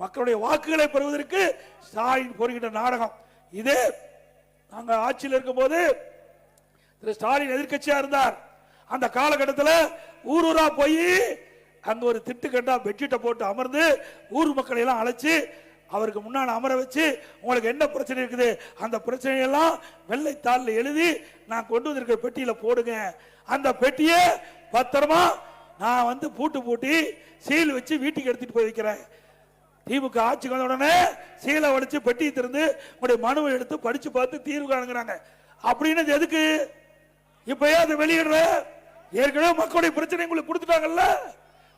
மக்களுடைய வாக்குகளை பெறுவதற்கு ஸ்டாலின் போடுகின்ற நாடகம் இது. நாங்க ஆட்சியில் இருக்கும் போது திரு ஸ்டாலின் எதிர்கட்சியா இருந்தார். அந்த காலகட்டத்தில் ஊரூரா போய் அங்க ஒரு திட்டு கண்டா பெட்ஷீட்டை போட்டு அமர்ந்து ஊர் மக்களை எல்லாம் அழைச்சு அவருக்கு முன்னாடி அமர வச்சு உங்களுக்கு என்ன பிரச்சனை இருக்குது அந்த பிரச்சனையெல்லாம் வெள்ளைத்தாளில் எழுதி நான் கொண்டு வந்திருக்கிற பெட்டியில போடுங்க. அந்த பெட்டியை பத்திரமா நான் வந்து பூட்டி சீல் வச்சு வீட்டுக்கு எடுத்துட்டு போய் வைக்கிறேன். திமுக ஆட்சிக்கு வந்த உடனே சீலை உடைச்சு பெட்டியை திறந்து உங்களுடைய மனுவை எடுத்து படிச்சு பார்த்து தீர்வு காணுங்கிறாங்க. அப்படின்னு எதுக்கு இப்பயே அதை வெளியிடுற? ஏற்கனவே மக்களுடைய பிரச்சனை உங்களுக்கு கொடுத்துட்டாங்கல்ல.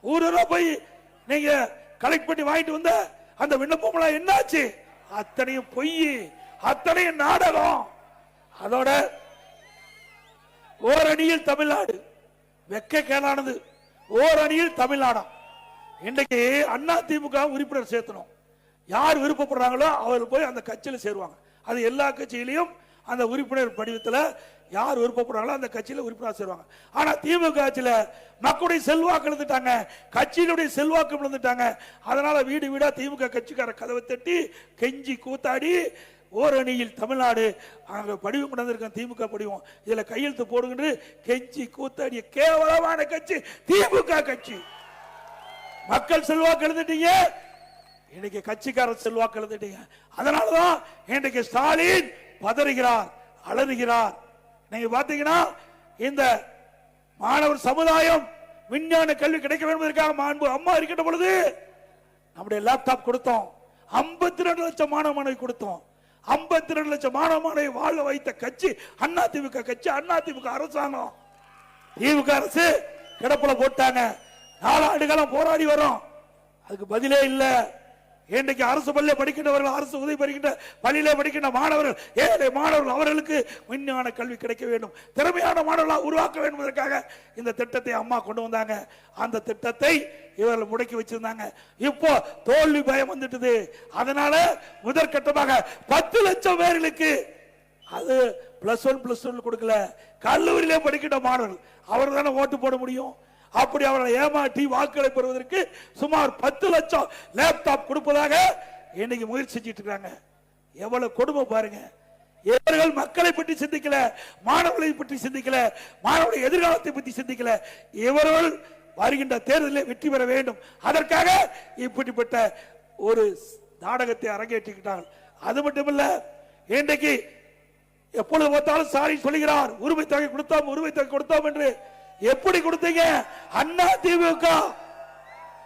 ஊரூரா போய் நீங்க கலெக்ட் பண்ணி வாங்கிட்டு வந்த அந்த விண்ணப்பம் என்னாச்சு? அத்தனையும் பொய், அத்தனையும் நாடகம். அதோட ஓரணியில் தமிழ்நாடு வெக்க கேளானது. ஓரணியில் தமிழ்நாடு. இன்றைக்கு அண்ணா திமுக உறுப்பினர் சேர்த்தணும். யார் விருப்பப்படுறாங்களோ அவர்கள் போய் அந்த கட்சியில் சேருவாங்க. அது எல்லா கட்சியிலையும் அந்த உறுப்பினர் படிவத்தில் யார் விருப்பப்படுறாங்களோ அந்த கட்சியில உறுப்பினர் சேருவாங்க. ஆனா திமுக ஆட்சியில மக்களுடைய செல்வாக்கு இழந்துட்டாங்க, கட்சியினுடைய செல்வாக்கு இழந்துட்டாங்க. அதனால வீடு வீடா திமுக கட்சிக்கார கதவை தட்டி கெஞ்சி கூத்தாடி ஓரணியில் தமிழ்நாடு அங்க படிவம் கொண்டு வந்திருக்கேன், திமுக படிவம், இதுல கையெழுத்து போடுகின்ற கெஞ்சி கூத்தாடிய கேவலமான கட்சி திமுக கட்சி. மக்கள் செல்வாக்கு எழுந்துட்டீங்க, இன்னைக்கு கட்சிக்காரர் செல்வாக்கு எழுந்துட்டீங்க. அதனாலதான் இன்றைக்கு ஸ்டாலின் பதறுகிறார், அலறுகிறார். நீங்க பாத்தீங்கன்னா இந்த மாணவர் சமுதாயம் விஞ்ஞான கல்வி கிடைக்க வேண்டும் என்பதற்காக மாண்பு அம்மா இருக்கின்ற பொழுது நம்முடைய லேப்டாப் கொடுத்தோம். 52 லட்சம் மாணவ மாணவி கொடுத்தோம். 52 லட்சம் மாணவ மாணவி வாழ வைத்த கட்சி அண்ணா திமுக கட்சி, அண்ணா திமுக அரசாங்கம். திமுக அரசு கிடப்புல போட்டாங்க. 4 ஆண்டு காலம் போராடி வரோம், அதுக்கு பதிலே இல்ல. இன்றைக்கு அரசு பள்ளியில் படிக்கின்றவர்கள், அரசு உதவி பெறுகின்ற பள்ளியிலே படிக்கின்ற மாணவர்கள், ஏழை மாணவர்கள், அவர்களுக்கு விஞ்ஞான கல்வி கிடைக்க வேண்டும், திறமையான மாணவர்களாக உருவாக்க வேண்டும் என்பதற்காக இந்த திட்டத்தை அம்மா கொண்டு வந்தாங்க. அந்த திட்டத்தை இவர்கள் முடக்கி வச்சிருந்தாங்க. இப்போ தோல்வி பயம் வந்துட்டது. அதனால முதற்கட்டமாக 10 லட்சம் பேர்களுக்கு, அது +1 +2 கொடுக்கல, கல்லூரியிலே படிக்கின்ற மாணவர்கள் அவர் தானே ஓட்டு போட முடியும். அப்படி அவர்களை ஏமாற்றி வாக்குகளை பெறுவதற்கு சுமார் 10 லட்சம் லேப்டாப் கொடுப்பதாக இன்னைக்கு முயற்சி செஞ்சிட்டு இருக்காங்க. எவ்வளவு கொடுமை பாருங்க. இவர்கள் மக்களை பற்றி சிந்திக்கல, மாணவர்களை பற்றி சிந்திக்கல, மாணவர்களுடைய எதிர்காலத்தை பற்றி சிந்திக்கல. இவர்கள் வருகின்ற தேர்தலில் வெற்றி பெற வேண்டும், அதற்காக இப்படிப்பட்ட ஒரு நாடகத்தை அரங்கேற்றிக்கிட்டார்கள். அது மட்டுமல்ல, இன்றைக்கு எப்பொழுது பார்த்தாலும் சாரி சொல்லுகிறார், உரிமை தொகை கொடுத்தோம், உரிமை தொகை கொடுத்தோம் என்று. எப்படி கொடுத்தீங்க? அண்ணா திமுக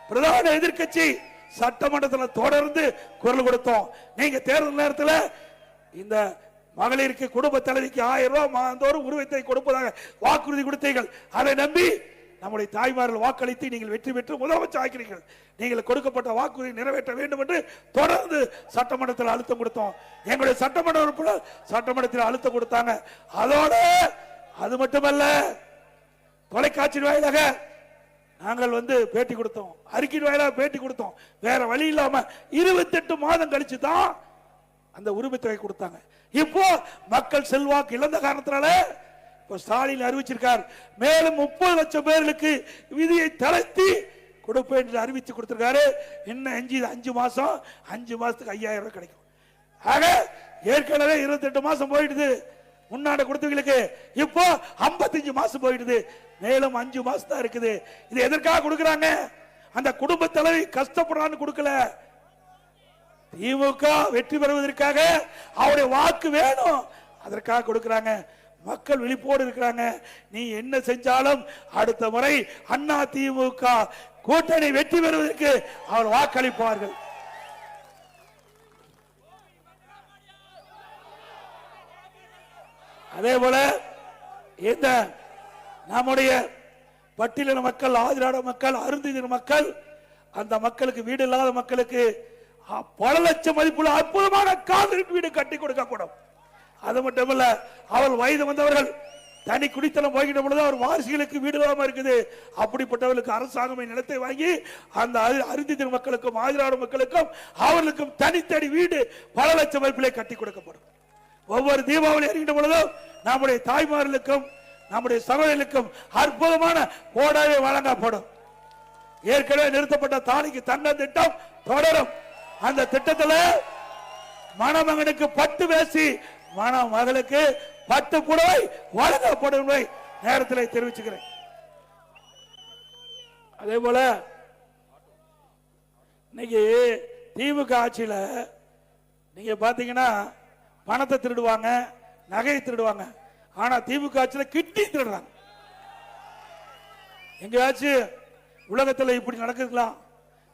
பிரதான எதிர்க்கட்சி சட்டமன்றத்தில் தொடர்ந்து குரல் கொடுத்தோம். நீங்க தேர்தல் நேரத்தில் இந்த மகளிருக்கு, குடும்ப தலைவிக்கு 1000 ரூபாய் மாதந்தோறும் உரிமை தொகை கொடுப்பதாக வாக்குறுதி கொடுத்தீர்கள். அதை நம்பி நம்முடைய தாய்மார்கள் வாக்களித்து நீங்கள் வெற்றி பெற்று முதலமைச்சர் ஆக்கிறீர்கள். நீங்கள் கொடுக்கப்பட்ட வாக்குறுதி நிறைவேற்ற வேண்டும் என்று தொடர்ந்து சட்டமன்றத்தில் அழுத்தம் கொடுத்தோம். எங்களுடைய சட்டமன்ற உறுப்பினர் சட்டமன்றத்தில் அழுத்தம் கொடுத்தாங்க. அதோட அது மட்டுமல்ல, தொலைக்காட்சி வாயிலாக நாங்கள் பேட்டி கொடுத்தோம், அறிக்கை வாயிலாக பேட்டி கொடுத்தோம். வேற வழி இல்லாம 28 மாதம் கழிச்சு தான் அந்த உரிமை தொகை கொடுத்தாங்க. இப்போ மக்கள் செல்வாக்கு இழந்த காரணத்தினால இப்போ ஸ்டாலின் அறிவிச்சிருக்கார், மேலும் 30 லட்சம் பேர்களுக்கு விதியை தளர்த்தி கொடுப்பேன் என்று அறிவித்து கொடுத்திருக்காரு. இன்னும் 5 மாசம், 5 மாசத்துக்கு 5000 ரூபாய் கிடைக்கும். ஆக ஏற்கனவே 28 மாசம் போயிடுது முன்னாடி கொடுத்தவங்களுக்கு, இப்போ 55 மாசம் போயிடுது, மேலும் 5 மாசம் தான் இருக்குது. இது எதற்காக கொடுக்கறாங்க? அந்த குடும்ப தலைவி கஷ்டப்படுறான்னு கொடுக்கல, திமுக வெற்றி பெறுவதற்காக அவருடைய வாக்கு வேணும், அதற்காக கொடுக்கறாங்க. மக்கள் விழிப்போடு இருக்கிறாங்க. நீ என்ன செஞ்சாலும் அடுத்த முறை அண்ணா திமுக கூட்டணி வெற்றி பெறுவதற்கு அவர் வாக்களிப்பார்கள். அதே போல இந்த நம்முடைய பட்டியலின மக்கள், ஆதிராட மக்கள், அருந்தின மக்கள், அந்த மக்களுக்கு, வீடு இல்லாத மக்களுக்கு பல லட்சம் மதிப்புள்ள அற்புதமான கான்கிரீட் வீடு கட்டி கொடுக்கப்படும். அது மட்டுமல்ல, அவள் வயது வந்தவர்கள் தனி குடித்தனம் போகின்ற பொழுது அவர் வாரிசுகளுக்கு வீடு இல்லாம இருக்குது. அப்படிப்பட்டவர்களுக்கு அரசாங்கம் நிலத்தை வாங்கி அந்த அருந்தின மக்களுக்கும் ஆதிராட மக்களுக்கும் அவர்களுக்கும் தனித்தனி வீடு பல லட்சம் மதிப்பிலே கட்டி கொடுக்கப்படும். ஒவ்வொரு தீபாவளி அறிகின்ற பொழுதும் நம்முடைய தாய்மார்களுக்கும் நம்முடைய சகோதரர்களுக்கும் அற்புதமான கோடாவே வழங்கப்படும். ஏற்கனவே நிறுத்தப்பட்ட தாலிக்கு தங்க திட்டம் தொடரும். அந்த திட்டத்தில் மணமகனுக்கு 10 வேசி, மணமகளுக்கு 10 புடவை வழங்கப்படும் நேரத்தில் தெரிவிச்சுக்கிறேன். அதே போல இன்னைக்கு திமுக ஆட்சியில நீங்க பாத்தீங்கன்னா பணத்தை திருடுவாங்க, நகையை திருடுவாங்க. ஆனா திமுக ஆட்சியில கிட்னி திருடுறாங்க. எங்கேயாச்சும் உலகத்தில் இப்படி நடக்குதுங்களா?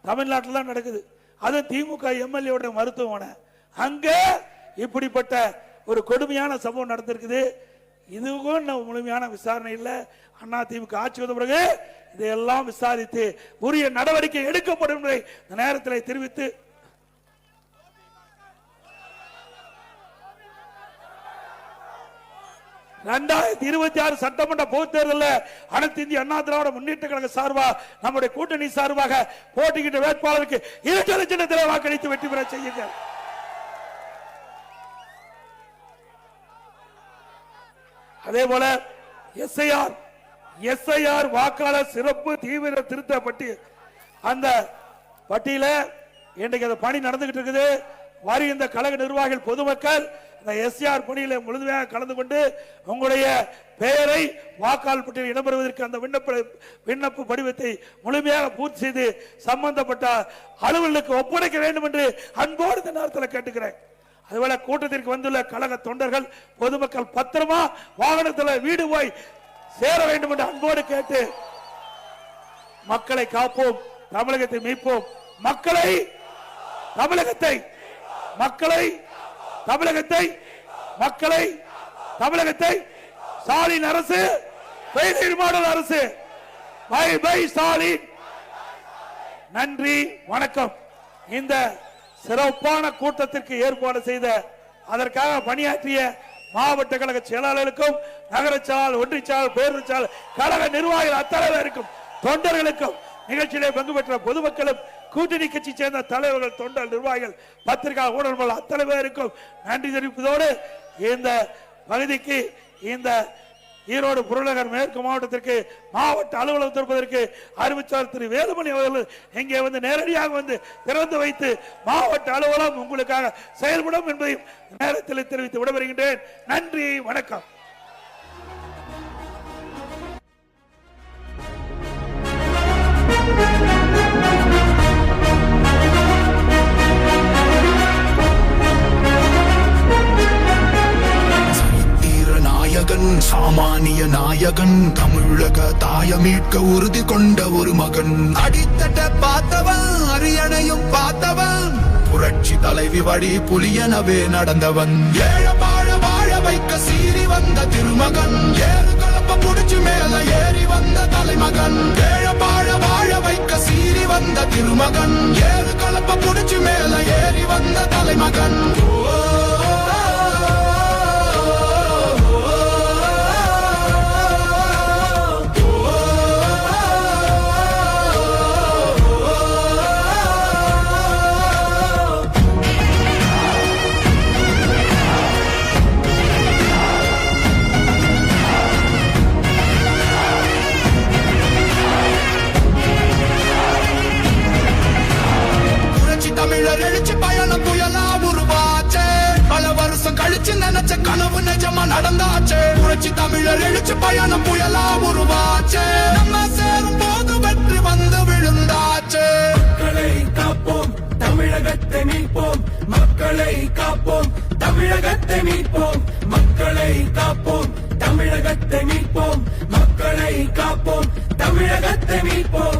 தமிழ்நாட்டில் தான் நடக்குது. அது திமுக எம்எல்ஏ மருத்துவமனை, அங்க இப்படிப்பட்ட ஒரு கொடுமையான சம்பவம் நடந்திருக்குது. இதுவும் முழுமையான விசாரணை இல்லை. அண்ணா திமுக ஆட்சி வந்த பிறகு இதையெல்லாம் விசாரித்து உரிய நடவடிக்கை எடுக்கப்படும் என்பதை இந்த நேரத்தில் தெரிவித்து, ரெண்டாயிரத்தி 26 சட்டமன்ற பொதுத் தேர்தலில் அனைத்து இந்திய அண்ணா திராவிட முன்னேற்ற கழக சார்பாக நம்முடைய கூட்டணி சார்பாக போட்டியிட்ட வேட்பாளருக்கு 2 லட்சத்தில் வாக்களித்து வெற்றி பெற செய்யுங்கள். அதே போல எஸ்ஐஆர் வாக்காளர் சிறப்பு தீவிர திருத்த பட்டியல், அந்த பட்டியல இன்றைக்கு அந்த பணி நடந்துகிட்டு இருக்குது. வருகின்ற கழக நிர்வாகிகள், பொதுமக்கள் இந்த எஸ்ஆர் பணியில முழுமையாக கலந்து கொண்டு உங்களுடைய பெயரை வாக்காளர் பட்டியலில் இடம்பெறுவதற்கு அந்த விண்ணப்ப படிவத்தை முழுமையாக பூர்த்தி செய்து சம்பந்தப்பட்ட அலுவலருக்கு ஒப்படைக்க வேண்டும் என்று அன்போடு இந்த நேரத்தில் கேட்டுக்கிறேன். அதுபோல கூட்டத்திற்கு வந்துள்ள கழக தொண்டர்கள், பொதுமக்கள் பத்திரமா வாகனத்தில் வீடு போய் சேர வேண்டும் என்று அன்போடு கேட்டு, மக்களை காப்போம், தமிழகத்தை மீட்போம், மக்களை தமிழகத்தை ஸ்டாலின் அரசு, மாடல் அரசு, பை பை ஸ்டாலின். நன்றி, வணக்கம். இந்த சிறப்பான கூட்டத்திற்கு ஏற்பாடு செய்த, அதற்காக பணியாற்றிய மாவட்ட கழக செயலாளர்களுக்கும், நகர செயலாளர், ஒன்றிய செயலாளர், பேரூர் செயலாளர், கழக நிர்வாகிகள் அத்தனை பேருக்கும், தொண்டர்களுக்கும், நிகழ்ச்சியிலே பங்கு பெற்ற பொதுமக்களும், கூட்டணி கட்சி சேர்ந்த தலைவர்கள், தொண்டர், நிர்வாகிகள், பத்திரிகை ஊடகங்கள் அத்தனை பேருக்கும் நன்றி தெரிவிப்பதோடு இந்த பகுதிக்கு, இந்த ஈரோடு புறநகர் மேற்கு மாவட்டத்திற்கு மாவட்ட அலுவலகம் திறப்பதற்கு அறிவிச்சார் திரு வேலுமணி அவர்கள் இங்கே வந்து நேரடியாக வந்து திறந்து வைத்து மாவட்ட அலுவலகம் உங்களுக்காக செயல்படும் என்பதையும் நேரத்தில் தெரிவித்து விடைபெறுகின்றேன். நன்றி, வணக்கம். நாயகன், சாமானிய நாயகன், தமிழக தாய மீட்க உறுதி கொண்ட ஒரு மகன். அடித்தட்ட பார்த்தவன், அரியணையும் பார்த்தவன், புரட்சி தலைவி வழி புலியனவே நடந்தவன். ஏழ வாழ வாழ வைக்க சீறி வந்த திருமகன், ஏறு கலப்ப புடிச்சு மேல ஏறி வந்த தலைமகன். ஏழ வாழ வாழ வைக்க சீறி வந்த திருமகன், ஏறு கலப்ப புடிச்சு மேல ஏறி வந்த தலைமகன். தமிழர் எழுச்சி பயணம் புயலா உருவாச்சே, பல வருஷம் கழிச்சு நினைச்ச கனவு நிஜமா நடந்தாச்சே. புரட்சி தமிழர் எழுச்சி பயணம் புயலா உருவாச்சே, நம்ம சேரும் போது வெற்றி வந்து விழுந்தாச்சே. மக்களை காப்போம், தமிழகத்தை மீட்போம், மக்களை காப்போம், தமிழகத்தை மீட்போம், மக்களை காப்போம், தமிழகத்தை மீட்போம், மக்களை காப்போம், தமிழகத்தை மீட்போம்.